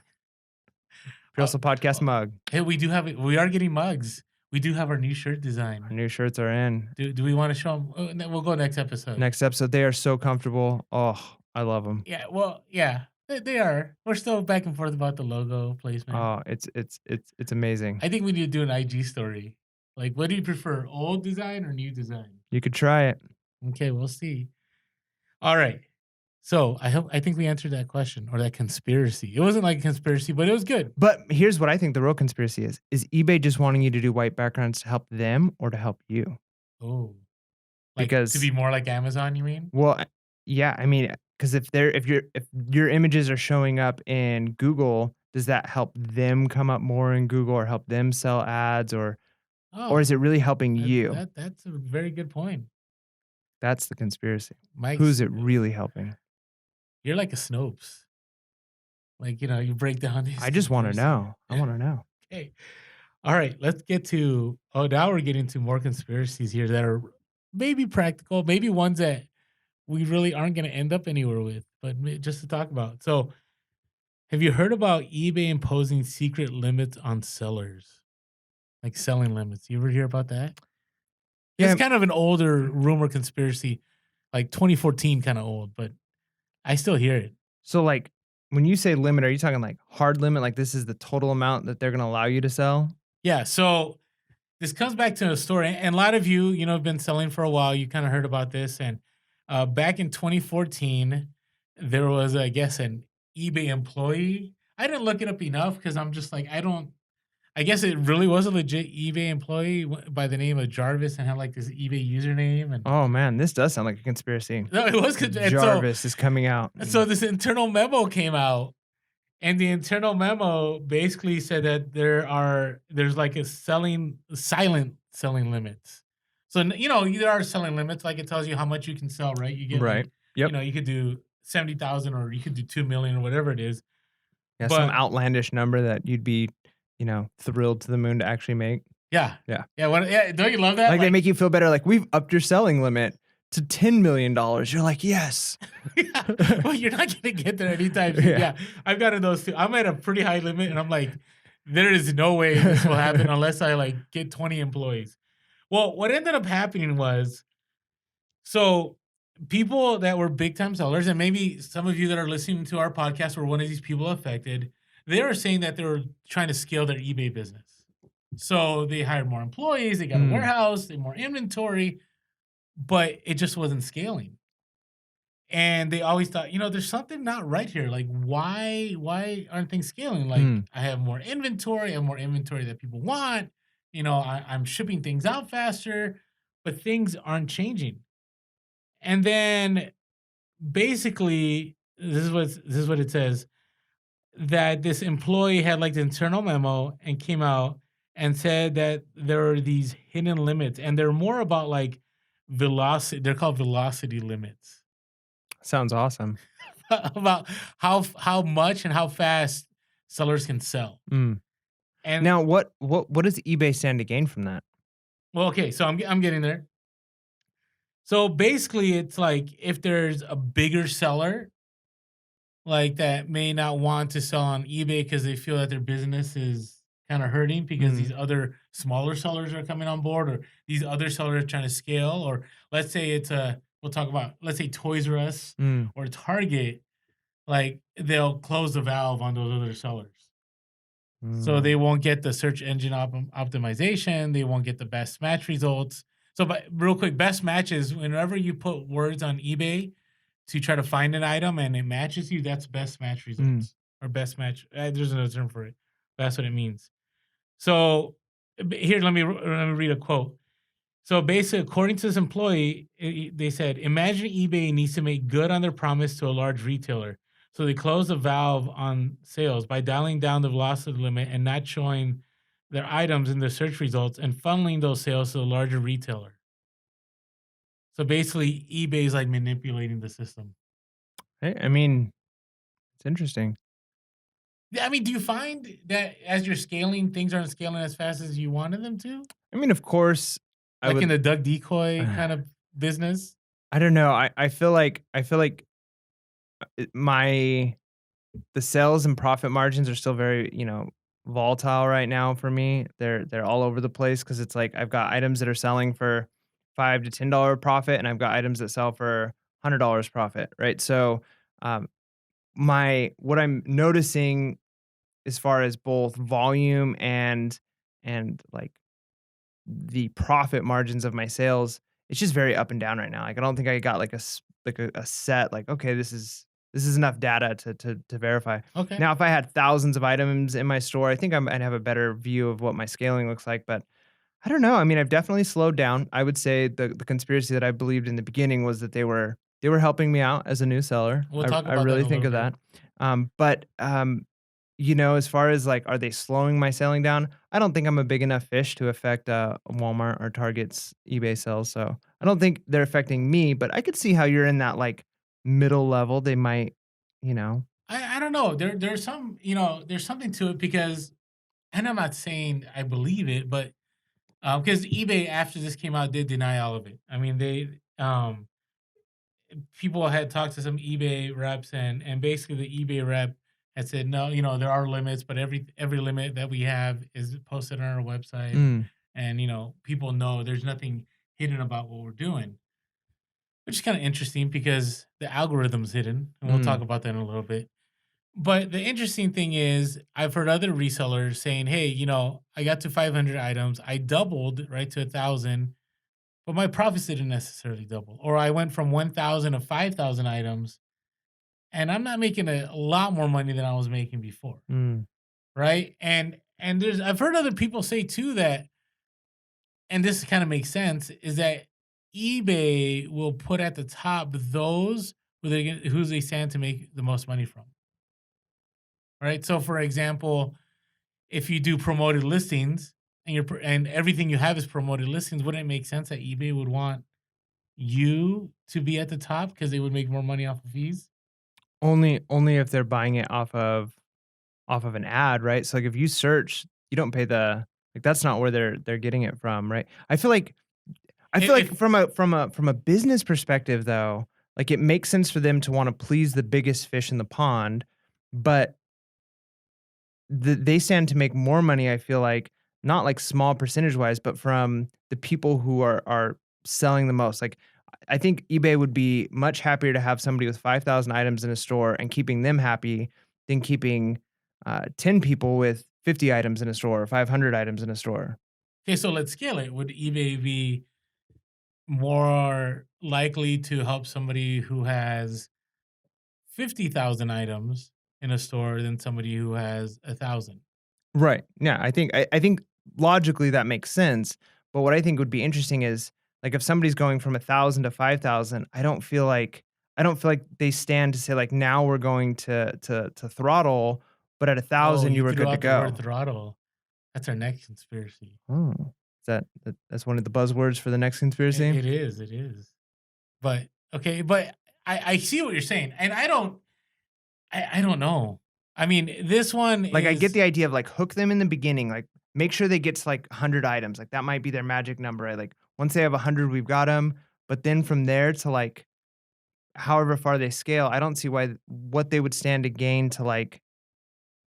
Pure Uh, Hustle podcast uh, mug. hey, we do have it. We are getting mugs. We do have our new shirt Our design. new shirts are in. Do we want to show them? We'll go next episode. Next episode, they are so comfortable. Oh, I love them. Yeah, well, yeah, they are. We're still back and forth about the logo placement. Oh, it's amazing. I think we need to do an IG story. Like, what do you prefer, old design or new design? You could try it. Okay, we'll see. All right. So I think we answered that question or that conspiracy. It wasn't like a conspiracy, but it was good. But here's what I think the real conspiracy is. Is eBay just wanting you to do white backgrounds to help them or to help you? Oh, like to Because be more like Amazon, you mean? well, yeah, I mean, because if your images are showing up in Google, does that help them come up more in Google or help them sell ads or is Oh, it really helping you? that's a very good point. That's the conspiracy. Mike's, Who's it really helping? you're like a Snopes. Like, you break down these I just wanna conspiracy. know. I wanna know. Okay. All right, let's get to now we're getting to more conspiracies here that are maybe practical, maybe ones that we really aren't going to end up anywhere with, but just to talk about. So, have you heard about eBay imposing secret limits on sellers? Like selling limits. You ever hear about that? It's Yeah, kind of an older rumor conspiracy, like 2014 kind of old, but I still hear it. so, like, when you say limit, are you talking, like, hard limit, like, this is the total amount that they're gonna allow you to sell? Yeah, so this comes back to a story, and a lot of you, have been selling for a while. You kind of heard about this, and back in 2014, there was, I guess, an eBay employee. I didn't look it up enough because I'm just like, I don't. I guess it really was a legit eBay employee by the name of Jarvis and had like this eBay username, and Oh, man, this does sound like a conspiracy. no, it was good. And Jarvis is coming out. so this internal memo came out, and the internal memo basically said that there's like a silent selling limits. So there are selling limits, like it tells you how much you can sell, right? You get like, Right. Yep. you could do 70,000 or you could do 2 million or whatever it is. Yeah, some But outlandish number that you'd be, thrilled to the moon to actually make. yeah, Yeah. yeah, don't you love that? Like, they make you feel better, like, "We've upped your selling limit to $10,000,000." You're like, "Yes." Yeah, well, you're not gonna get there anytime soon. Yeah. Yeah, I've gotten those too. I'm at a pretty high limit, and I'm like, there is no way this will happen unless I like get 20 employees. Well, what ended up happening was, so people that were big time sellers, and maybe some of you that are listening to our podcast were one of these people affected. They were saying that they were trying to scale their eBay business. So they hired more employees, they got a Mm, warehouse, they more inventory, but it just wasn't scaling. And they always thought, there's something not right here. Like, why aren't things scaling? Like, mm, I have more inventory, I have more inventory that people want. I'm shipping things out faster, but things aren't changing. And then basically, this is what it says, that this employee had like the internal memo and came out and said that there are these hidden limits, and they're more about like velocity. They're called velocity limits. sounds awesome. About how much and how fast sellers can sell. Mm. And Now what does eBay stand to gain from that? well, okay, so I'm getting there. So basically, it's like if there's a bigger seller like that may not want to sell on eBay because they feel that their business is kind of hurting because Mm, these other smaller sellers are coming on board, or these other sellers are trying to scale, or let's say it's a we'll talk about, let's say Toys R Us mm, or Target, like they'll close the valve on those other sellers. So mm, they won't get the search engine optimization. They won't get the best match results. So, but real quick, best matches, whenever you put words on eBay to try to find an item and it matches you, that's best match mm. results or best match. There's another term for it. That's what it means. So here, let me read a quote. So basically, according to this employee, they said, imagine eBay needs to make good on their promise to a large retailer. So they close the valve on sales by dialing down the velocity limit and not showing their items in their search results and funneling those sales to the larger retailer. So basically, eBay is like manipulating the system. I mean, it's interesting. Yeah, I mean, do you find that as you're scaling, things aren't scaling as fast as you wanted them to? I mean, of course, I Like in would. the Doug Decoy kind of business? I don't know. I feel like my the sales and profit margins are still very, volatile right now for me. They're all over the place because it's like I've got items that are selling for $5 to $10 profit, and I've got items that sell for $100 profit, right? So, um, my what I'm noticing as far as both volume and like the profit margins of my sales, it's just very up and down right now. Like, I don't think I got like a set like, okay, this is enough data to verify. Okay. Now, if I had thousands of items in my store, I think I'd have a better view of what my scaling looks like. But I don't know. I mean, I've definitely slowed down. I would say the conspiracy that I believed in the beginning was that they were helping me out as a new seller. We'll I talk I about that in really a think little of bit. that. But as far as like, are they slowing my selling down? I don't think I'm a big enough fish to affect Walmart or Target's eBay sales. So I don't think they're affecting me. But I could see how you're in that like middle level. They might, you know. I don't know. There's some, there's something to it because, and I'm not saying I believe it, but because eBay after this came out did deny all of it. I mean, people had talked to some eBay reps, and basically the eBay rep had said no, there are limits, but every limit that we have is posted on our website, Mm, and people know there's nothing hidden about what we're doing, which is kind of interesting because the algorithm's hidden, and we'll talk mm, about that in a little bit. But the interesting thing is, I've heard other resellers saying, "Hey, I got to 500 items, I doubled right to 1,000, but my profits didn't necessarily double. Or I went from 1,000 to 5,000 items, and I'm not making a lot more money than I was making before." mm. Right? And I've heard other people say too that, and this kind of makes sense, is that eBay will put at the top those who they stand to make the most money from. Right? So for example, if you do promoted listings and everything you have is promoted listings, wouldn't it make sense that eBay would want you to be at the top because they would make more money off of fees? Only if they're buying it off of an ad, right? So like if you search, you don't pay the like that's not where they're getting it from, right? I feel like If from a business perspective though, like it makes sense for them to want to please the biggest fish in the pond, but they stand to make more money, I feel like, not like small percentage wise, but from the people who are selling the most. Like I think eBay would be much happier to have somebody with 5,000 items in a store and keeping them happy than keeping 10 people with 50 items in a store or 500 items in a store. Okay, so let's scale it. Would eBay be more likely to help somebody who has 50,000 items in a store than somebody who has 1,000? Right. Yeah, I think logically that makes sense, but what I think would be interesting is, like, if somebody's going from 1,000 to 5,000, I don't feel like they stand to say, like, "Now we're going to throttle," but at Oh, 1,000, you you were threw good to out the word go. throttle. That's our next conspiracy. Oh, is that's one of the buzzwords for the next conspiracy? It is. But okay, but I see what you're saying, and I don't know. I mean, this one Like, I get is the idea of, like, hook them in the beginning, like, make sure they get to, like, 100 items, like, that might be their magic number, right? Like, once they have 100, we've got them. But then from there to, like, however far they scale, I don't see what they would stand to gain to, like,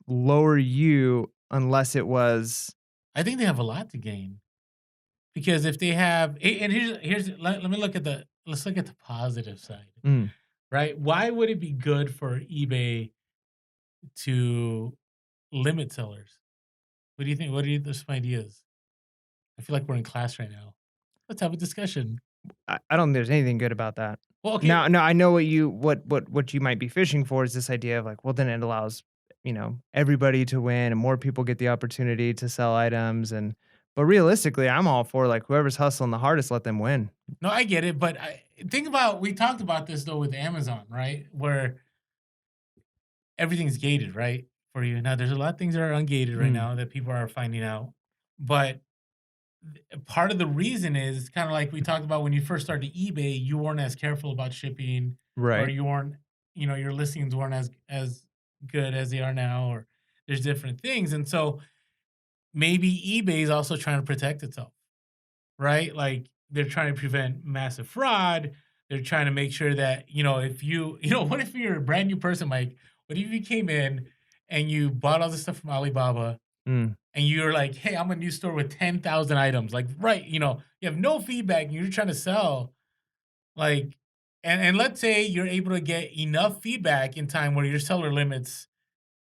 lower you unless it was. I think they have a lot to gain because if they have and let me look at let's look at the positive side, Mm, right? Why would it be good for eBay to limit sellers? What do you think? What are some ideas? I feel like we're in class right now. Let's have a discussion. I don't think there's anything good about that. Well, okay, Now I know what you might be fishing for is this idea of, like, well, then it allows, everybody to win and more people get the opportunity to sell items but realistically, I'm all for, like, whoever's hustling the hardest, let them win. no, I get it, but think about we talked about this though with Amazon, right? Where everything's gated, right? For you now, there's a lot of things that are ungated right Mm, now that people are finding out, but part of the reason is kind of like we talked about when you first started eBay, you weren't as careful about shipping, or right. you weren't, your listings weren't as good as they are now, or there's different things. And so maybe eBay is also trying to protect itself, right? Like they're trying to prevent massive fraud. They're trying to make sure that, if what if you're a brand new person, Mike? What if you came in and you bought all this stuff from Alibaba Mm, and you're like, hey, I'm a new store with 10,000 items. Like, right, you have no feedback and you're trying to sell, like, and let's say you're able to get enough feedback in time where your seller limits,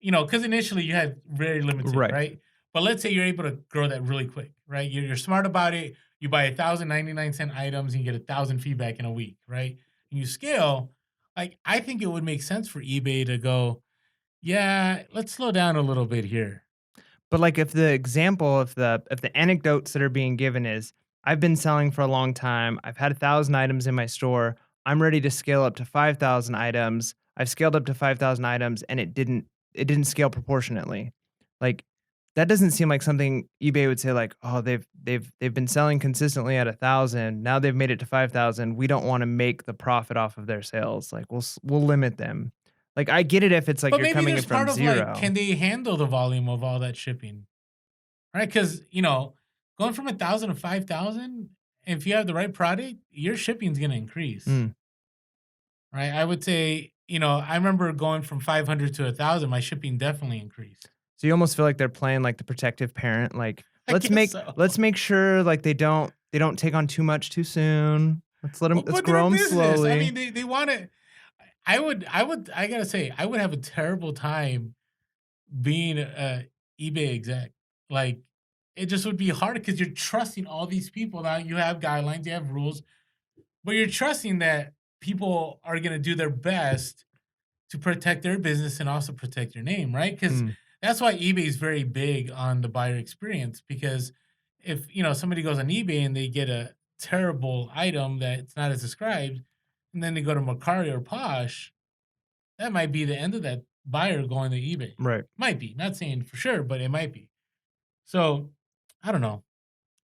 because initially you had very limited, right. right? But let's say you're able to grow that really quick, right? You're smart about it. You buy 1,099 cent items and you get 1,000 feedback in a week, right? And you scale. Like, I think it would make sense for eBay to go, yeah, let's slow down a little bit here. But, like, if the example, if the anecdotes that are being given is, "I've been selling for a long time. I've had 1,000 items in my store. I'm ready to scale up to 5,000 items. I've scaled up to 5,000 items, and it didn't scale proportionately." Like, that doesn't seem like something eBay would say, like, "Oh, they've been selling consistently at 1,000. Now they've made it to 5,000. We don't wanna make the profit off of their sales. Like, we'll limit them." Like, I get it if it's like But you're maybe coming in there's from part of like, 0. can they handle the volume of all that shipping? Right? Because, going from 1,000 to 5,000, if you have the right product, your shipping is gonna increase, Mm. right? I would say, I remember going from 500 to 1,000, my shipping definitely increased. So you almost feel like they're playing like the protective parent, like, I guess so. let's make sure like they don't take on too much too soon. Well, Let's but they're grow a them business. I slowly. mean, they wanna I gotta say, I would have a terrible time being a eBay exec. Like, it just would be hard because you're trusting all these people. Now you have guidelines, you have rules, but you're trusting that people are gonna do their best to protect their business and also protect your name, right? Because Mm, that's why eBay is very big on the buyer experience. Because if somebody goes on eBay and they get a terrible item that's not as described, and then they go to Mercari or Posh, that might be the end of that buyer going to eBay. right. Might be, not saying for sure, but it might be. So I don't know.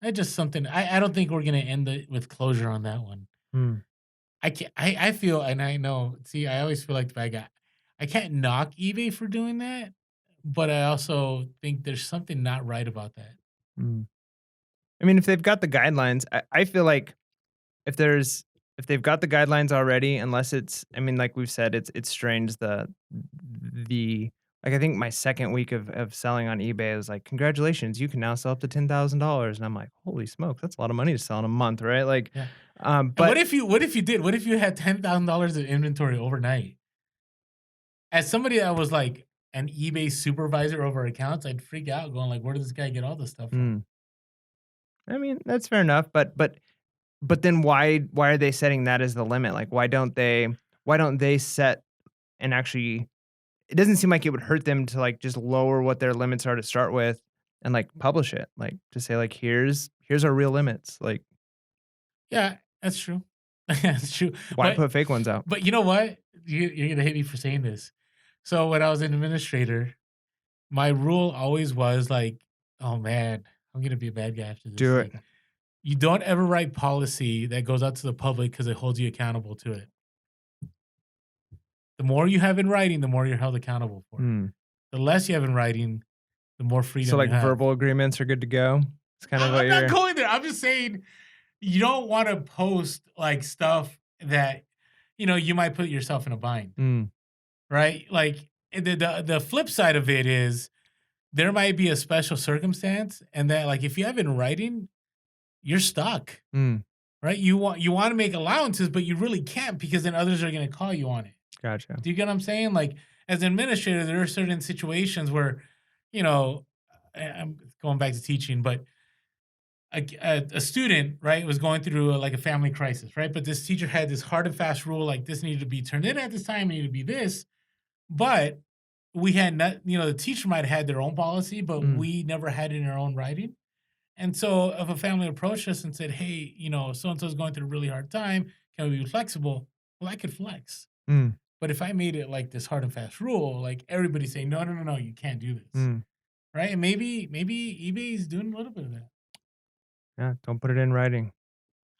That's just something. I don't think we're gonna end it with closure on that one. Mm, I can't. I feel, and I know. See, I always feel like the bad guy. I can't knock eBay for doing that, but I also think there's something not right about that. mm. I mean, if they've got the guidelines, I feel like if there's if they've got the guidelines already, unless it's I mean, like we've said, it's strange the like I think my second week of selling on eBay is like, congratulations, you can now sell up to $10,000. And I'm like, holy smokes, that's a lot of money to sell in a month, right? Like, Yeah. And but what if you did? What if you had $10,000 in inventory overnight? As somebody that was like an eBay supervisor over accounts, I'd freak out, going like, "Where does this guy get all this stuff from?" mm, I mean, that's fair enough, but then why are they setting that as the limit? Like, why don't they set and actually it doesn't seem like it would hurt them to, like, just lower what their limits are to start with and, like, publish it, like, to say, like, here's our real limits, like, Yeah, that's true. That's true. why But put fake ones out? but you know what? You're gonna hate me for saying this. So when I was an administrator, my rule always was like, "Oh man, I'm gonna be a bad guy after this." Do it. Like, you don't ever write policy that goes out to the public because it holds you accountable to it. The more you have in writing, the more you're held accountable for it. Hmm. The less you have in writing, the more So, freedom you like, have. verbal agreements are good to go? It's kind of what I'm not you're going there. I'm just saying you don't want to post like stuff that you might put yourself in a bind, mm, right? Like the flip side of it is there might be a special circumstance, and that like if you have it in writing, you're stuck, mm, right? You want to make allowances, but you really can't because then others are going to call you on it. gotcha. Do you get what I'm saying? Like as an administrator, there are certain situations where, you know, I'm going back to teaching, but a student, right, was going through like a family crisis, right? But this teacher had this hard and fast rule, like this needed to be turned in at this time, it needed to be this. But we had not, the teacher might have had their own policy, but Mm, we never had it in our own writing. And so if a family approached us and said, hey, so and so is going through a really hard time, can we be flexible? Well, I could flex. mm, But if I made it like this hard and fast rule, like everybody saying, no, no, no, no, you can't do this. mm. Right. And maybe eBay is doing a little bit of that. Yeah, don't put it in writing.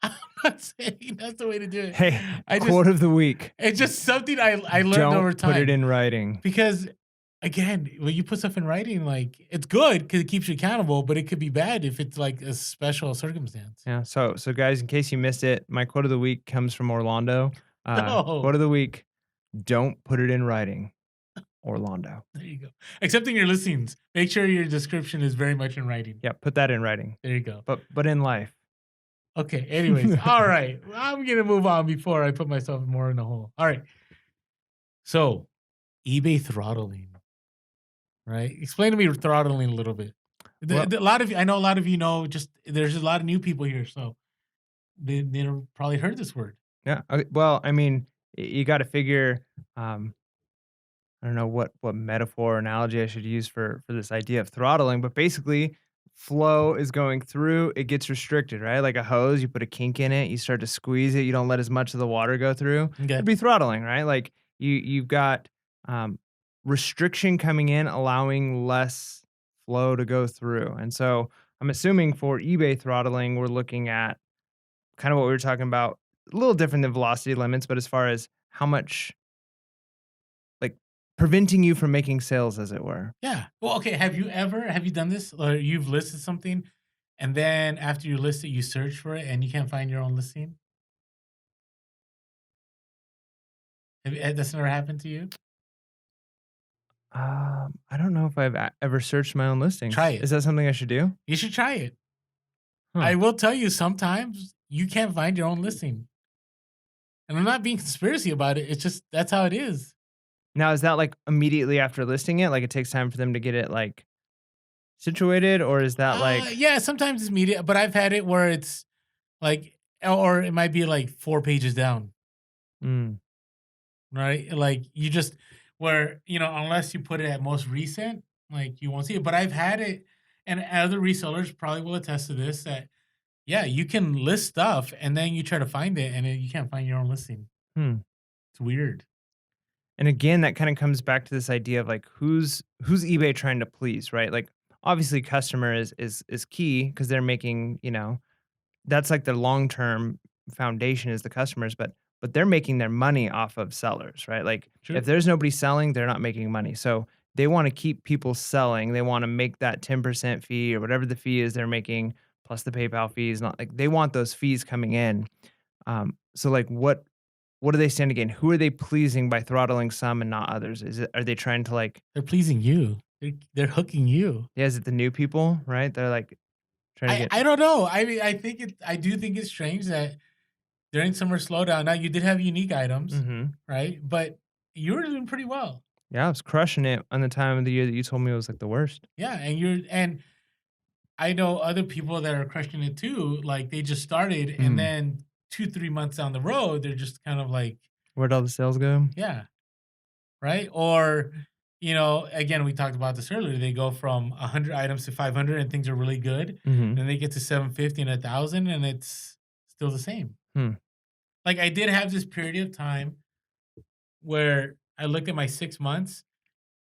I'm not saying that's the way to do it. Hey, I just quote of the week, it's just something I learned over "Don't put it time in writing." because again, when you put stuff in writing, like, it's good because it keeps you accountable, but it could be bad if it's like a special circumstance. Yeah. So guys, in case you missed it, my quote of the week comes from Orlando. No. Quote of the week: "Don't put it in writing, Orlando." There you go. Excepting your listings, make sure your description is very much in writing. Yeah, put that in writing. There you go. But in life. Okay, anyways, all right. I'm gonna move on before I put myself more in a hole. All right. So, eBay throttling, right? Explain to me throttling a little bit. Well, A lot of I know a lot of you know. Just there's a lot of new people here, so they don't probably heard this word. yeah. Well, I mean, you got to figure. Um, I don't know what metaphor or analogy I should use for this idea of throttling, but basically, flow is going through. It gets restricted, right? Like a hose, you put a kink in it, you start to squeeze it, you don't let as much of the water go through. Okay, It'd be throttling, right? Like you've got um, restriction coming in, allowing less flow to go through, and so I'm assuming for eBay throttling, we're looking at kind of what we were talking about, a little different than velocity limits, but as far as how much, like, preventing you from making sales, as it were. yeah. Well, okay. Have you done this or you've listed something, and then after you list it, you search for it and you can't find your own listing? That's never happened to you? I don't know if I've ever searched my own Try listings. it. Is that something I should do? You should try it. Huh. I will tell you, sometimes you can't find your own listing. And I'm not being conspiracy about it. It's just that's how it is. Now, is that, like, immediately after listing it? Like, it takes time for them to get it, like, situated, or is that, like Yeah, sometimes it's media, but I've had it where it's like, or it might be like 4 pages down, mm, right? Like you just where unless you put it at most recent, like you won't see it. But I've had it, and other resellers probably will attest to this. That yeah, you can list stuff, and then you try to find it, and you can't find your own listing. hmm. It's weird. And again, that kinda comes back to this idea of, like, who's eBay trying to please, right? Like, obviously, customer is key because 'cause they're making, that's like the long-term foundation is the customers, but they're making their money off of sellers, right? Like, if True. there's nobody selling, they're not making money. So, they wanna keep people selling. They wanna make that 10% fee or whatever the fee is they're making, plus the PayPal fees, not like they want those fees coming in. So, like, what do they stand to gain? Who are they pleasing by throttling some and not others? Are they trying to, like They're pleasing you. They're hooking you. yeah, is it the new people, right? They're, like, trying to get I don't know. I mean, I do think it's strange that during summer slowdown, now you did have unique items, mhm. right? But you were doing pretty well. Yeah, I was crushing it on the time of the year that you told me it was, like, the worst. Yeah, and I know other people that are crushing it too. Like they just started, and Mm. then 2, 3 months down the road, they're just kind of like, Where'd all the sales go? yeah, right. Or again, we talked about this earlier. They go from 100 items to 500, and things are really good. Mhm. Then they get to 750 and 1,000, and it's still the same. Hmm. Like I did have this period of time where I looked at my 6 months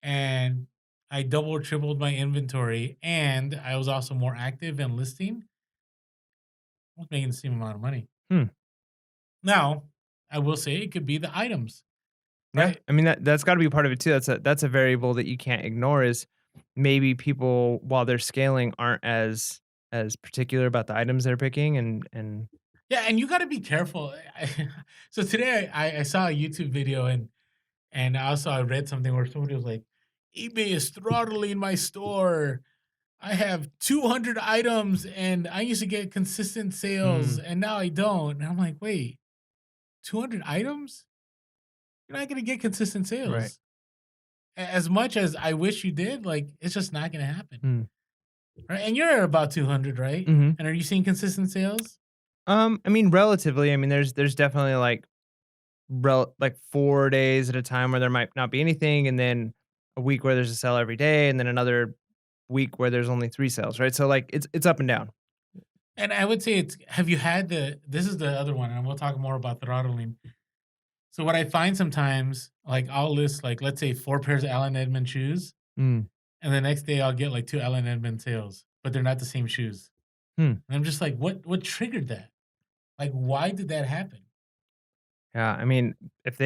and I double or tripled my inventory, and I was also more active and listing. I was making the same amount of money. Hmm. Now, I will say it could be the items, Yeah, right? I mean, that's gotta be part of it too. That's a variable that you can't ignore is maybe people, while they're scaling, aren't as particular about the items they're picking and Yeah, and you got to be careful. So today I saw a YouTube video, and also I read something where somebody was like, eBay is throttling my store. I have 200 items and I used to get consistent sales mm, and now I don't. And I'm like, wait, 200 items? You're not going to get consistent right. sales. As much as I wish you did, like, it's just not going to happen. Mm, Right. And you're about 200, right? mhm. And are you seeing consistent sales? I mean, relatively, I mean, there's definitely, like 4 days at a time where there might not be anything, and then a week where there's a sale every day, and then another week where there's only 3 sales, right? So, like, it's up and down. And I would say have you had this is the other one, and we'll talk more about throttling. So what I find sometimes, like I'll list like, let's say 4 pairs of Allen Edmond shoes, Mm, and the next day I'll get like 2 Allen Edmond sales, but they're not the same shoes. hmm. And I'm just like, what triggered that? Like, why did that happen? Yeah, I mean, if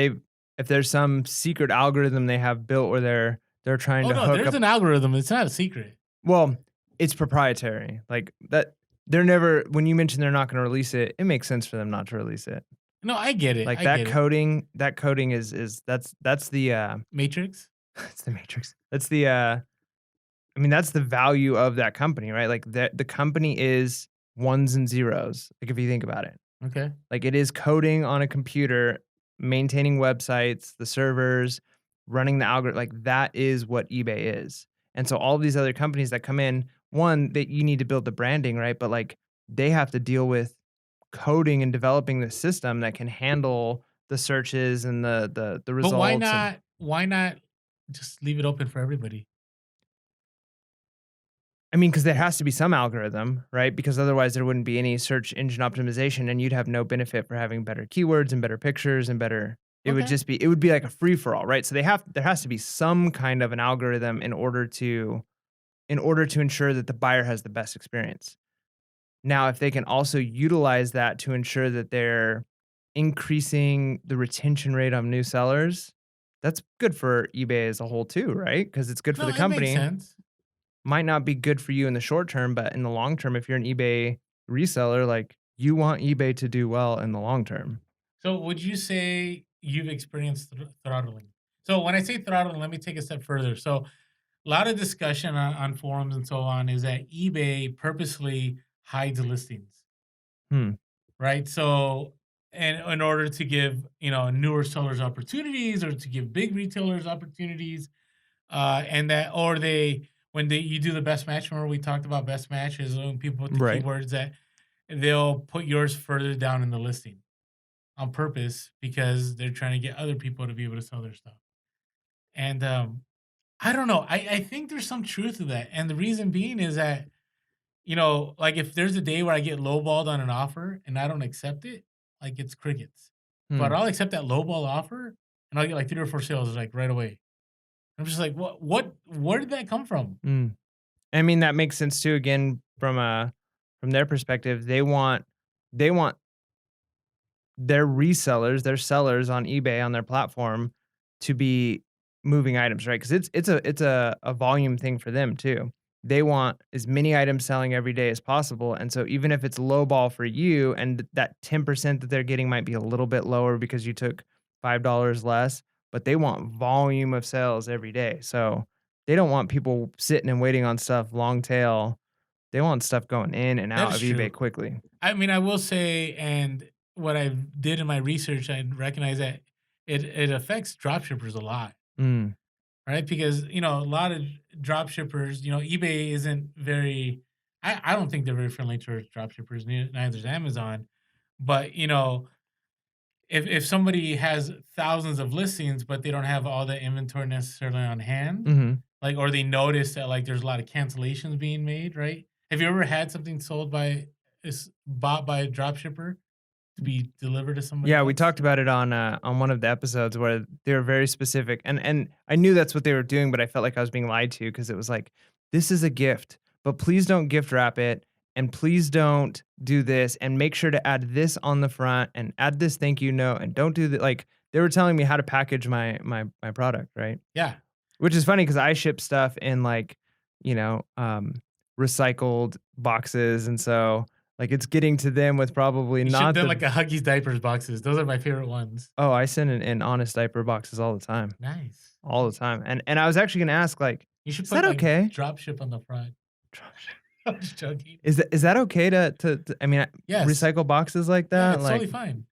there's some secret algorithm they have built where they're They're trying Oh, to no, hook there's up. an algorithm, it's not a secret. Well, it's proprietary. Like that they're never when you mention they're not gonna release it, it makes sense for them not to release it. No, I get it, Like I get it. that coding is that's the Matrix? it's the matrix. That's the I mean, that's the value of that company, right? Like the company is ones and zeros. Like if you think about it. Okay. Like it is coding on a computer, maintaining websites, the servers, running the algorithm. Like that is what eBay is. And so all of these other companies that come in, one, that you need to build the branding, right? But like they have to deal with coding and developing the system that can handle the searches and the But results and why not just leave it open for everybody? I mean, because there has to be some algorithm, right? Because otherwise there wouldn't be any search engine optimization and you'd have no benefit for having better keywords and better pictures and better Okay. it would be like a free for all, right? So there has to be some kind of an algorithm in order to ensure that the buyer has the best experience. Now, if they can also utilize that to ensure that they're increasing the retention rate on new sellers, that's good for eBay as a whole too, right? Because it's good for No, the it makes company, sense. might not be good for you in the short term, but in the long term, if you're an eBay reseller, like you want eBay to do well in the long term. So would you say you've experienced throttling? So when I say throttling, let me take a step further. So a lot of discussion on forums and so on is that eBay purposely hides listings, Hmm. right? So, and in order to give newer sellers opportunities, or to give big retailers opportunities, and that, or they when they you do the best match. Remember we talked about best matches when people put the Right. keywords that they'll put yours further down in the listing on purpose because they're trying to get other people to be able to sell their stuff. And I don't know. I think there's some truth to that. And the reason being is that, like if there's a day where I get lowballed on an offer and I don't accept it, like it's crickets. But Hmm. I'll accept that lowball offer and I'll get like 3 or 4 sales like right away. I'm just like, where did that come from? Hmm. I mean, that makes sense too. Again, from their perspective, they want their resellers, their sellers on eBay on their platform to be moving items, right? Because it's a volume thing for them too. They want as many items selling every day as possible, and so even if it's low ball for you, and that 10% that they're getting might be a little bit lower because you took $5 less, but they want volume of sales every day. So they don't want people sitting and waiting on stuff long tail. They want stuff going in and That out is of eBay true. quickly. I mean, I will say, and what I did in my research, I recognize that it affects dropshippers a lot, Mm, right? Because a lot of dropshippers, eBay isn't very. I don't think they're very friendly towards dropshippers. Neither is Amazon, but if somebody has thousands of listings, but they don't have all the inventory necessarily on hand, mhm. like, or they notice that like there's a lot of cancellations being made, right? Have you ever had something sold by is bought by a dropshipper to be delivered to somebody Yeah, we else? talked about it on one of the episodes where they were very specific, and I knew that's what they were doing, but I felt like I was being lied to because it was like, "This is a gift, but please don't gift wrap it, and please don't do this, and make sure to add this on the front, and add this thank you note, and don't do that." Like, they were telling me how to package my product, right? Yeah, Which is funny because I ship stuff in, like, you know, recycled boxes, and so, like, it's getting to them with probably you ship not them the like a Huggies diapers boxes. Those are my favorite ones. oh, I send in honest diaper boxes Nice, all the nice. time, and I was actually gonna ask, like, You should is put that like okay? drop ship on the front. I'm just joking. Is that okay to I mean, Yes, recycle boxes like yeah, that? it's totally Like, fine.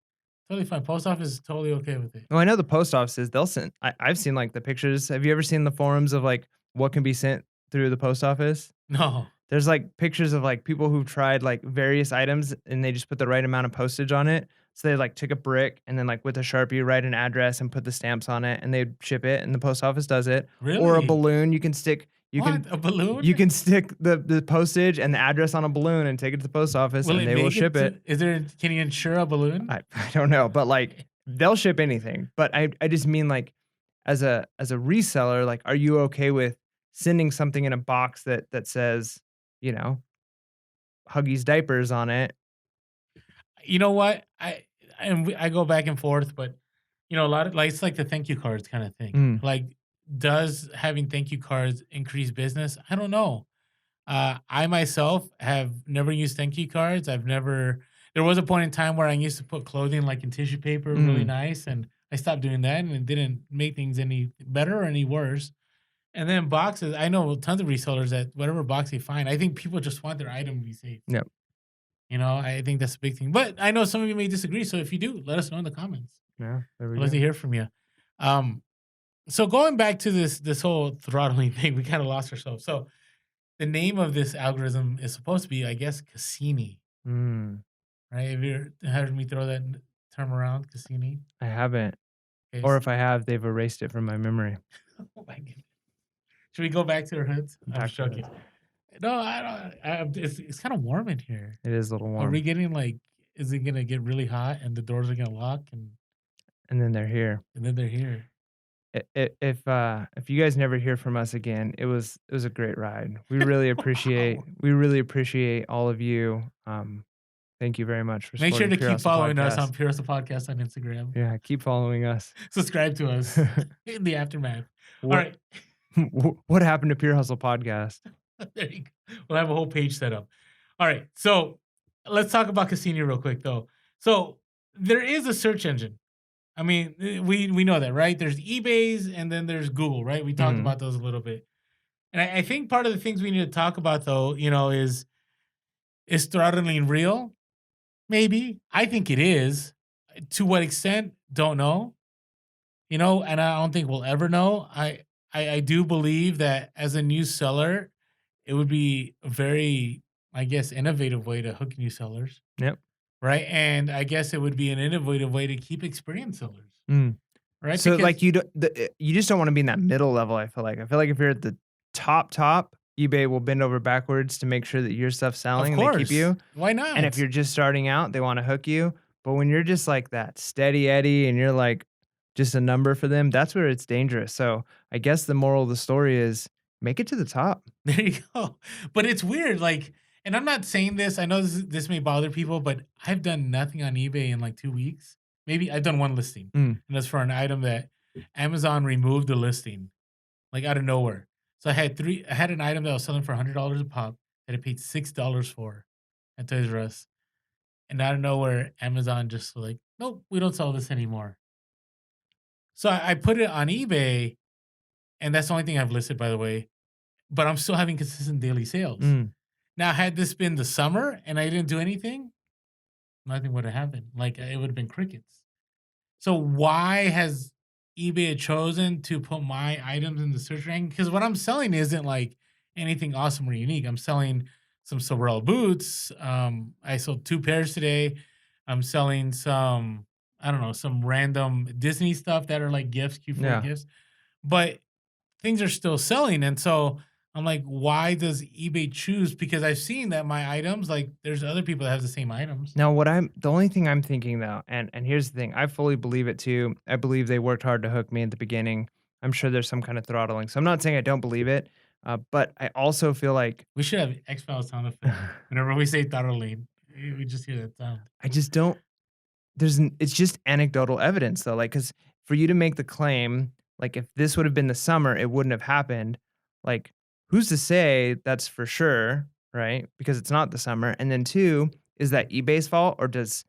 Totally fine. Post office is totally okay with it. well, I know the post offices, they'll send I've seen, like, the pictures. Have you ever seen the forums of, like, what can be sent through the post office? No, There's, like, pictures of, like, people who've tried, like, various items, and they just put the right amount of postage on it. So they, like, took a brick and then, like, with a Sharpie, write an address and put the stamps on it, and they'd ship it, and the post office does it. Or a really? balloon, What, a you balloon? can stick the postage and the address on a balloon and take it to the post office, Will and it they will make it ship it. to? Is there? Can you insure a balloon? I don't know, but, like, they'll ship anything. But I just mean, like, as a reseller, like, are you okay with sending something in a box that says, you know, Huggies diapers on it. You know what? I go back and forth, but a lot of like it's like the thank you cards kind of thing. Mm, Like does having thank you cards increase business? I don't know. I myself have never used thank you cards. I've never. There was a point in time where I used to put clothing like in tissue paper, really Mm, nice, and I stopped doing that, and it didn't make things any better or any worse. And then boxes, I know tons of resellers that whatever box they find, I think people just want their item to be safe. yep. You know, I think that's a big thing. But I know some of you may disagree. So if you do, let us know in the comments. Yeah, there we I'd love to go. hear from you. Um, so going back to this whole throttling thing, we kind of lost ourselves. So the name of this algorithm is supposed to be, I guess, Cassini, Mm, right? Have you heard me throw that term around, Cassini? I haven't. Okay. Or if I have, they've erased it from my memory. Oh my goodness. Should we go back to our hoods? I'm Back just to joking. hoods. No, I don't. It's kind of warm in here. It is a little Are we warm. getting like? Is it gonna get really hot and the doors are gonna lock And then they're here. and then they're here? If you guys never hear from us again, it was a great ride. We really appreciate all of you. Thank you very much for Make sure supporting to Pure keep Hustle following us Podcast. on Pure Hustle Podcast on Instagram. Yeah, keep following us. Subscribe to us in the aftermath. All What right. what happened to Pure Hustle Podcast? There you go. We'll have a whole page set up. All right. So let's talk about Cassini real quick, though. So there is a search engine. I mean, we know that, right? There's eBay's and then there's Google, right? We talked Mhm. about those a little bit. And I think part of the things we need to talk about, though, is throttling real? Maybe. I think it is. To what extent? Don't know. And I don't think we'll ever know. I do believe that as a new seller, it would be a very, I guess, innovative way to hook new sellers, Yep. right? And I guess it would be an innovative way to keep experienced sellers, Mm. right? So, like, Because you just don't wanna be in that middle level, I feel like. I feel like if you're at the top, eBay will bend over backwards to make sure that your stuff's of selling and they keep course, you. why And if not? you're just starting out, they wanna hook you. But when you're just like that steady Eddie and you're like just a number for them, that's where it's dangerous. So, I guess the moral of the story is make it to the top. There you go. But it's weird, like, and I'm not saying this. I know this may bother people, but I've done nothing on eBay in like 2 weeks. Maybe I've done one listing, Mm, and that's for an item that Amazon removed the listing like out of nowhere. So I had an item that was selling for $100 a pop that I paid $6 for at Toys R Us. And out of nowhere, Amazon just like, nope, we don't sell this anymore. So I put it on eBay, and that's the only thing I've listed, by the way. But I'm still having consistent daily sales. mm. Now, had this been the summer and I didn't do anything, nothing would have happened. Like it would have been crickets. So why has eBay chosen to put my items in the search ranking? Because what I'm selling isn't like anything awesome or unique. I'm selling some Sorel boots. I sold 2 pairs today. I'm selling some, I don't know, some random Disney stuff that are like gifts, Q4 Yeah. gifts. But things are still selling. And so I'm like, why does eBay choose? Because I've seen that my items, like there's other people that have the same items. Now, the only thing I'm thinking though, and here's the thing, I fully believe it too. I believe they worked hard to hook me at the beginning. I'm sure there's some kind of throttling. So I'm not saying I don't believe it, but I also feel like We should have X-Files sound effect. Whenever we say throttling, we just hear that sound. I just don't. It's just anecdotal evidence though, like, because for you to make the claim, like, if this would have been the summer, it wouldn't have happened, like, who's to say that's for sure, right? Because it's not the summer, and then 2, is that eBay's fault, or does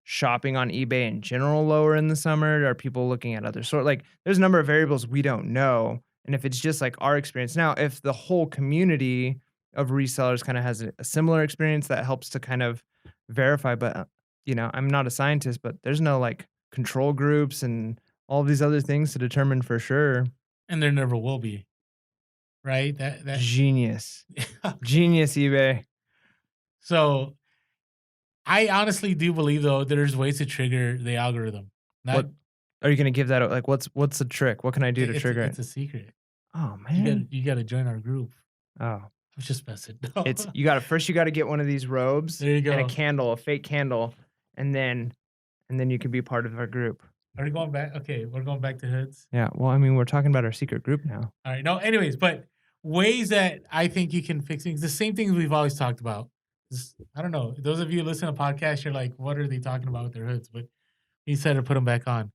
shopping on eBay in general lower in the summer? Are people looking at other like, there's a number of variables we don't know, and if it's just, like, our experience now, if the whole community of resellers kinda has a similar experience, that helps to kind of verify, but, I'm not a scientist, but there's no, like, control groups and all these other things to determine for sure. And there never will be, right? That Genius. okay. Genius, eBay. So I honestly do believe though there's ways to trigger the algorithm. Not What are you gonna give that like, what's the trick? What can I do to trigger it? it's a secret. Oh, You gotta man. you gotta join our group. Oh, I'm just messing. No. you gotta get one of these robes There you and a go. candle, a fake candle, and then you can be part of our group. Are we going back? Okay, we're going back to hoods. Yeah, well, I mean, we're talking about our secret group now. All right. No, anyways, but ways that I think you can fix things, the same things we've always talked about. I don't know. Those of you who listen to podcasts, you're like, what are they talking about with their hoods? But he said to put them back on.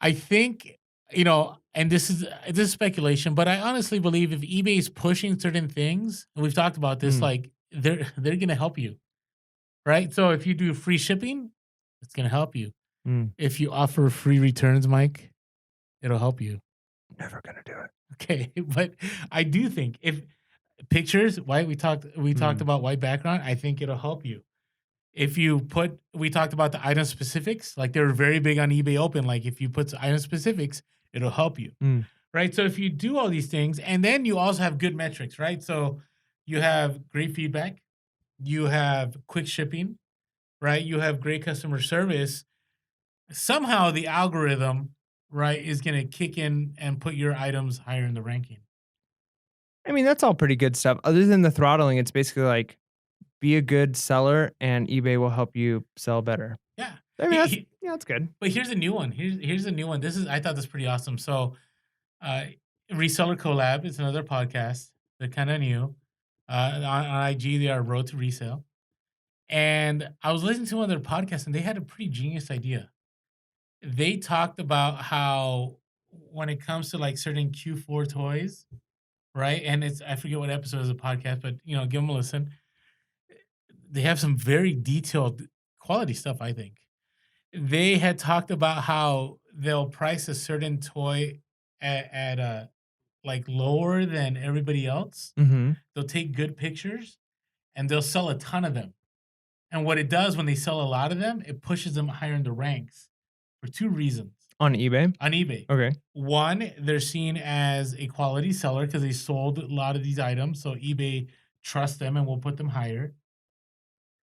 I think and this is speculation, but I honestly believe if eBay is pushing certain things, and we've talked about this, Mm, like they're gonna help you, right? So if you do free shipping, it's gonna help you. mm. If you offer free returns, Mike, it'll help you. Never gonna do it. Okay, but I do think if pictures, white, we talked Mm, about white background, I think it'll help you. If you put we talked about the item specifics, like they're very big on eBay Open. Like if you put item specifics, it'll help you. mm. Right? So if you do all these things, and then you also have good metrics, right? So you have great feedback, you have quick shipping, right? You have great customer service. Somehow the algorithm, right, is going to kick in and put your items higher in the ranking. I mean, that's all pretty good stuff. Other than the throttling, it's basically like be a good seller and eBay will help you sell better. Yeah. I mean, He, that's he, yeah, that's good. but here's a new one. Here's a new one. I thought this pretty awesome. So, uh, Reseller Collab is another podcast. They're kind of new. On IG, they are Road to Resale. And I was listening to one of their podcasts, and they had a pretty genius idea. They talked about how when it comes to like certain Q4 toys, right? And it's I forget what episode of the podcast, but give them a listen. They have some very detailed quality stuff, I think. They had talked about how they'll price a certain toy at a like lower than everybody else. Mhm. They'll take good pictures and they'll sell a ton of them. And what it does when they sell a lot of them, it pushes them higher in the ranks for two reasons On eBay? on eBay. Okay. One, they're seen as a quality seller because they sold a lot of these items. So eBay trusts them and will put them higher.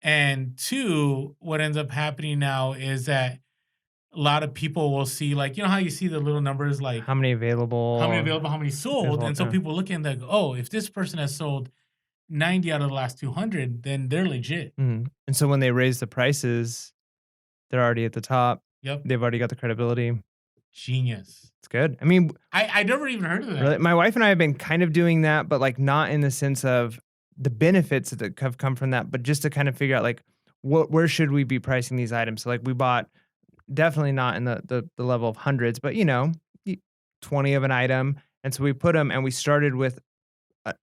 And two, what ends up happening now is that a lot of people will see, like, how you see the little numbers, like How many how many available? available, how many There's sold. a lot, And so yeah. people look and they go, oh, if this person has sold 90 out of the last 200, then they're legit. Mhm. And so when they raise the prices, they're already at the top. Yep. They've already got the credibility. Genius. It's good. I mean, I never even heard of really, that. my wife and I have been kind of doing that, but, like, not in the sense of the benefits that have come from that, but just to kind of figure out, like, where should we be pricing these items? So, like, we bought definitely not in the level of hundreds, but, y 20 of an item, and so we put them, and we started with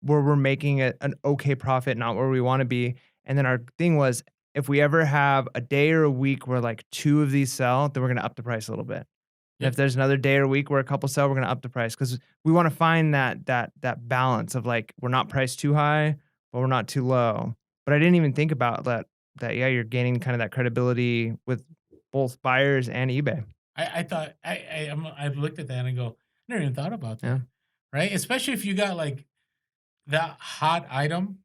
where we're making an okay profit, not where we wanna be, and then our thing was, if we ever have a day or a week where, like, 2 of these sell, then we're gonna up the price a little bit. And if Yep. there's another day or week where a couple sell, we're gonna up the price because we wanna find that balance of, like, we're not priced too high, but we're not too low. But I didn't even think about that, yeah, you're gaining kinda that credibility with both buyers and eBay. I thought I've looked at that and I go, I never even thought about Yeah. that. Right? Especially if you got like that hot item,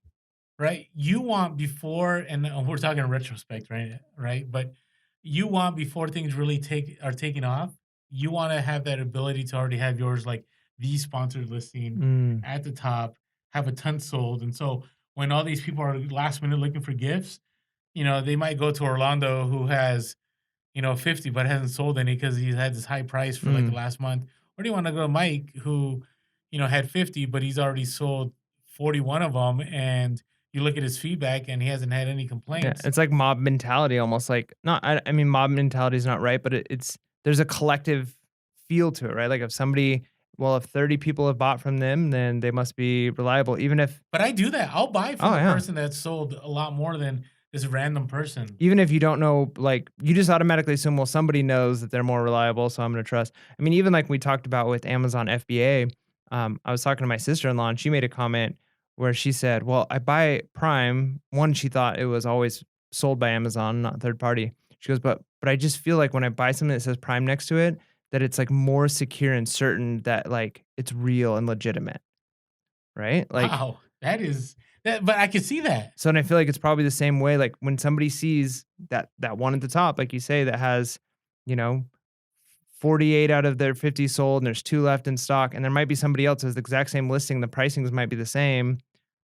right? You want before, and we're talking in retrospect, right? Right. But you want before things really are taking off, you want to have that ability to already have yours like the sponsored listing Mm. at the top, have a ton sold. And so when all these people are last minute looking for gifts, they might go to Orlando who has 50, but hasn't sold any because he's had this high price for like the Mm. last month. Or do you want to go to Mike who, had 50, but he's already sold 41 of them, and you look at his feedback and he hasn't had any Yeah, complaints. it's like mob mentality almost, like not I mean, mob mentality is not right, but it's there's a collective feel to it, right? Like, if somebody well, if 30 people have bought from them, then they must be reliable, even if But I do that. I'll buy from oh, the yeah. person that sold a lot more than this random person. Even if you don't know, like, you just automatically assume, well, somebody knows that they're more reliable, so I'm gonna trust. I mean, even like we talked about with Amazon FBA, I was talking to my sister-in-law, and she made a comment where she said, "Well, I buy Prime." One, she thought it was always sold by Amazon, not third party. She goes, "But I just feel like when I buy something that says Prime next to it, that it's, like, more secure and certain that, like, it's real and legitimate." Right? Like, Wow. That is that, but I can see that. so and I feel like it's probably the same way, like, when somebody sees that one at the top, like you say, that has, you know, 48 out of their 50 sold and there's 2 left in stock, and there might be somebody else has the exact same listing, the pricings might be the same.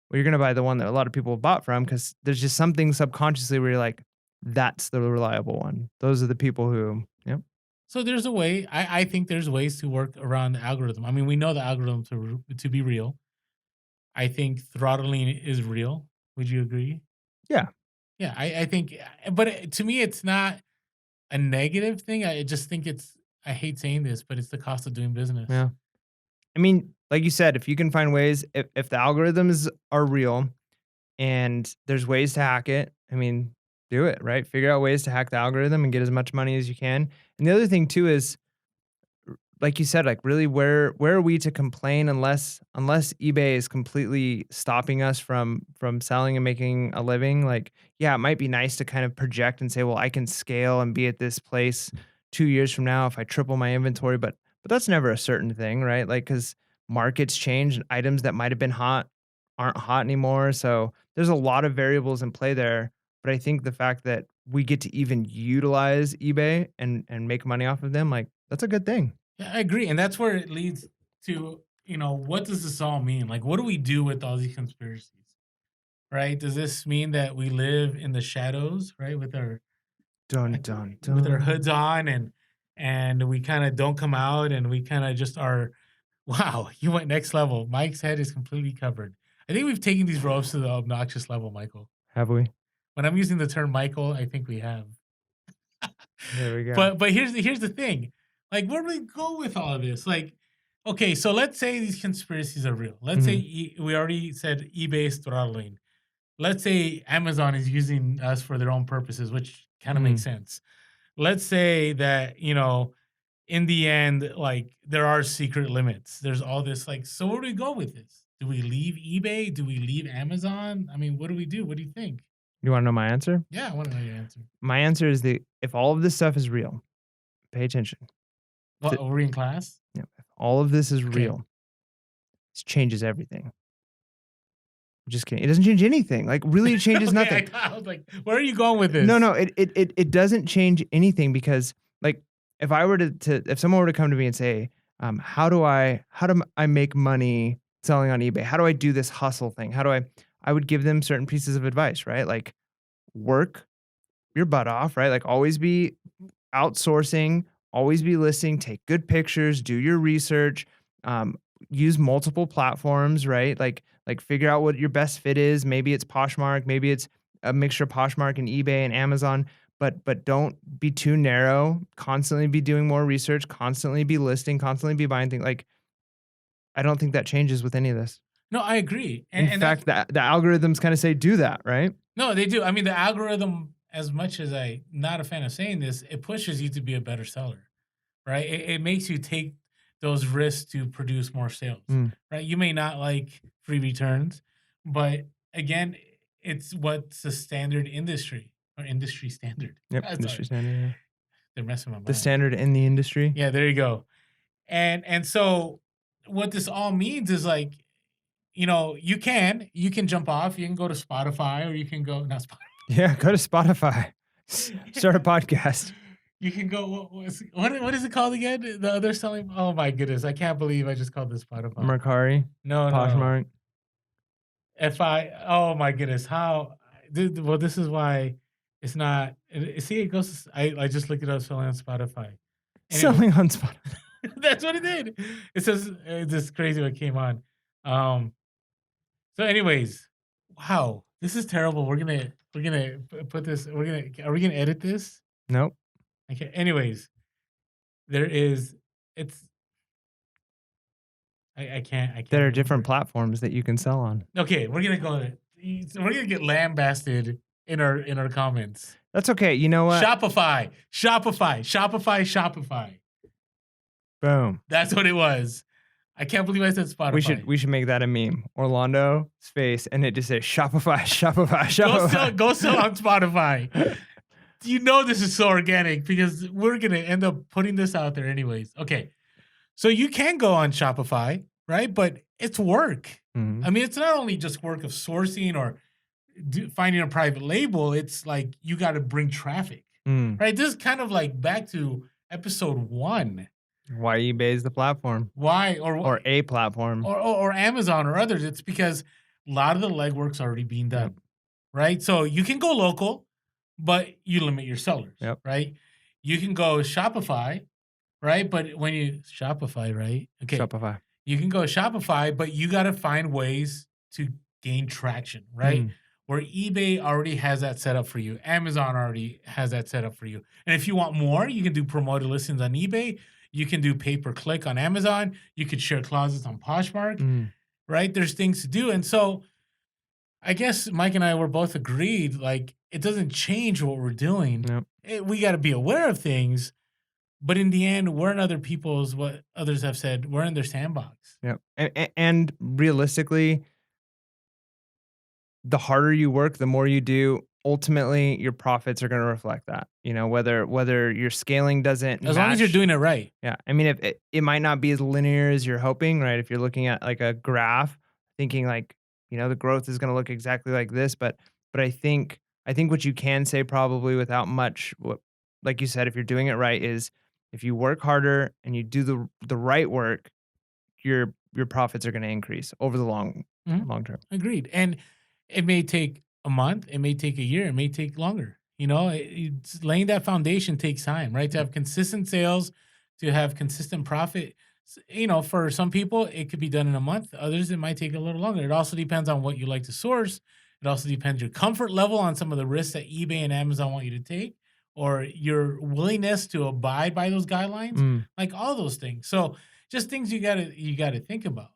Well, you're gonna buy the one that a lot of people have bought from because there's just something subconsciously where you're like, "That's the reliable one." Those are the people who yep. So there's a way. I think there's ways to work around the algorithm. I mean, we know the algorithm to be real. I think throttling is real. Would you agree? Yeah. Yeah, I think, but to me, it's not a negative thing. I just think it's I hate saying this, but it's the cost of doing business. Yeah. I mean, like you said, if you can find ways, if the algorithms are real and there's ways to hack it, I mean, do it, right? Figure out ways to hack the algorithm and get as much money as you can. And the other thing too is, like you said, like really where are we to complain unless eBay is completely stopping us from selling and making a living? Like, yeah, it might be nice to kind of project and say, well, I can scale and be at this place 2 years from now if I triple my inventory, but that's never a certain thing, right? Like, because markets change and items that might have been hot aren't hot anymore. So there's a lot of variables in play there. But I think the fact that we get to even utilize eBay and make money off of them, like that's a good thing. Yeah, I agree, and that's where it leads to, what does this all mean? Like, what do we do with all these conspiracies, right? Does this mean that we live in the shadows, right, Dun dun with our dun. hoods on, and we kind of don't come out, and we kind of just are? Wow, you went next level. Mike's head is completely covered. I think we've taken these ropes to the obnoxious level, Michael. Have we? When I'm using the term Michael, I think we have. There we go. But here's the thing. Like, where do we go with all of this? Like, okay, so let's say these conspiracies are real. Let's say Mhm, we already said eBay is throttling. Let's say Amazon is using us for their own purposes, which kind of makes mhm. sense. Let's say that, in the end, like there are secret limits. There's all this, like, so where do we go with this? Do we leave eBay? Do we leave Amazon? I mean, what do we do? What do you think? You wanna know my answer? Yeah, I want to know your answer. My answer is the if all of this stuff is real, pay attention. If Well, are we in class? if all of this is Okay. real, this changes everything. Just kidding. It doesn't change anything. Like, really, it changes Okay, nothing. I was like, where are you going with No, this? no, it doesn't change anything because, like, if I were to if someone were to come to me and say, how do I make money selling on eBay? How do I do this hustle thing? I would give them certain pieces of advice, right? Like, work your butt off, right? Like, always be outsourcing, always be listening, take good pictures, do your research, um, use multiple platforms, right? Like figure out what your best fit is. Maybe it's Poshmark, maybe it's a mixture of Poshmark and eBay and Amazon, but don't be too narrow. Constantly be doing more research, constantly be listing, constantly be buying things. Like I don't think that changes with any of this. No, I agree, In and that's fact, the algorithms kind of say do that, right? no, they do. I mean, the algorithm, as much as I not a fan of saying this, it pushes you to be a better seller, right? It makes you take those risks to produce more sales, Mm. right? You may not like free returns, but again, it's what's the standard industry or industry standard. Yep, industry Sorry, standard. Yeah. they're messing my The mind. standard in the industry. Yeah, there you go. And so what this all means is like, you can jump off, you can go to Spotify, or you can go not Spotify. Yeah, go to Spotify. Start a podcast. You can go what is it called again? The other selling, oh my goodness, I can't believe I just called this Spotify. Mercari, No, no, no. Poshmark. If I oh my goodness, how dude, well, this is why it's not see, it goes I just looked it up selling on Spotify. Anyway, Selling on Spotify. that's what it did. It says it's just crazy what came on. Um So, anyways, wow, this is terrible. We're gonna put this. Are we gonna edit this? Nope. Okay. Anyways, there is. It's. I can't There are different remember. platforms that you can sell on. Okay, we're gonna go. We're gonna get lambasted in our comments. That's okay. You know what? Shopify, Shopify, Shopify, Shopify. Boom. That's what it was. I can't believe I said We should Spotify. we should make that a meme. Orlando space and it just says Shopify, Shopify, Shopify. Go sell on Spotify. You know this is so organic because we're gonna end up putting this out there anyways. Okay, so you can go on Shopify, right? But it's work. Mhm. I mean, it's not only just work of sourcing or finding a private label. It's like you got to bring traffic, Mm. right? This is kind of like back to episode 1. Why eBay is the platform Why or a platform. or Amazon or others? It's because a lot of the legwork's already being Yep. done, right? So you can go local, but you limit your sellers, Yep. right? You can go Shopify, right? But when you Shopify, right? Okay, Shopify. you can go Shopify, but you got to find ways to gain traction, right? Mm. where eBay already has that set up for you. Amazon already has that set up for you. And if you want more, you can do promoted listings on eBay. You can do pay-per-click on Amazon. You could share closets on Poshmark, right? There's things to do. And so I guess Mike and I were both agreed, like, it doesn't change what we're doing. Yep. We got to be aware of things, but in the end, we're in other people's, what others have said, we're in their sandbox. Yep. And realistically, the harder you work, the more you do, ultimately your profits are going to reflect that. You know, whether your scaling doesn't As long as you're doing it right. Yeah. I mean, if it might not be as linear as you're hoping, right? If you're looking at like a graph, thinking like, you know, the growth is going to look exactly like this, but I think what you can say probably without much, like you said, if you're doing it right, is if you work harder and you do the right work, your profits are going to increase over the long term. Agreed. And it may take a month, it may take a year, it may take longer. You know, it's laying that foundation takes time, right? To have consistent sales, to have consistent profit. You know, for some people, it could be done in a month. Others, it might take a little longer. It also depends on what you like to source. It also depends your comfort level on some of the risks that eBay and Amazon want you to take, or your willingness to abide by those guidelines, like all those things. So just things you gotta think about.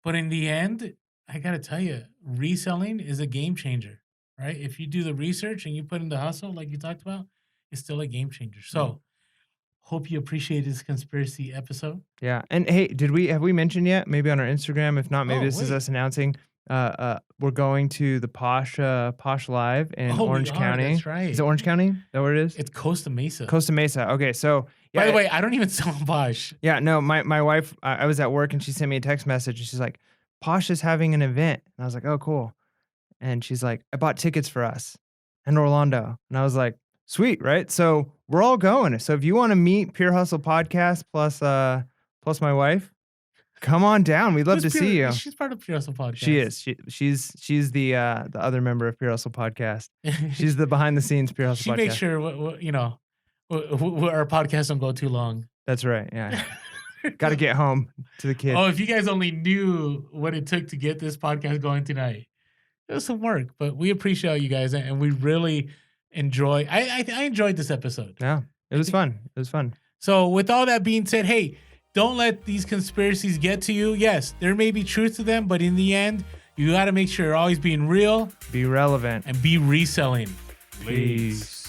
But in the end, I gotta tell you, reselling is a game changer, right? If you do the research and you put in the hustle, like you talked about, it's still a game changer. So, hope you appreciate this conspiracy episode. Yeah. And hey, have we mentioned yet? Maybe on our Instagram. If not, maybe Oh, this is wait. us announcing. We're going to the Posh Live in Oh, we Orange are, County. that's right. Is it Orange County? Is that where it is? It's Costa Mesa. Costa Mesa. Okay, so By the way, I don't even sound Posh. yeah, no, my wife, I was at work and she sent me a text message and she's like, Posh is having an event. And I was like, oh, cool. And she's like, I bought tickets for us in Orlando. And I was like, sweet, right? So we're all going. So if you want to meet Pure Hustle Podcast plus my wife, come on down. We'd love to see you. She's part of Pure Hustle Podcast. She is. She's the other member of Pure Hustle Podcast. She's the behind the scenes Pure Hustle Podcast. She makes sure our podcast don't go too long. That's right. Yeah. Got to get home to the kid. Oh, if you guys only knew what it took to get this podcast going tonight. It was some work, but we appreciate you guys, and we really enjoy. I enjoyed this episode. Yeah, it was fun. It was fun. So, with all that being said, hey, don't let these conspiracies get to you. Yes, there may be truth to them, but in the end, you got to make sure you're always being real, be relevant, and be reselling. Peace.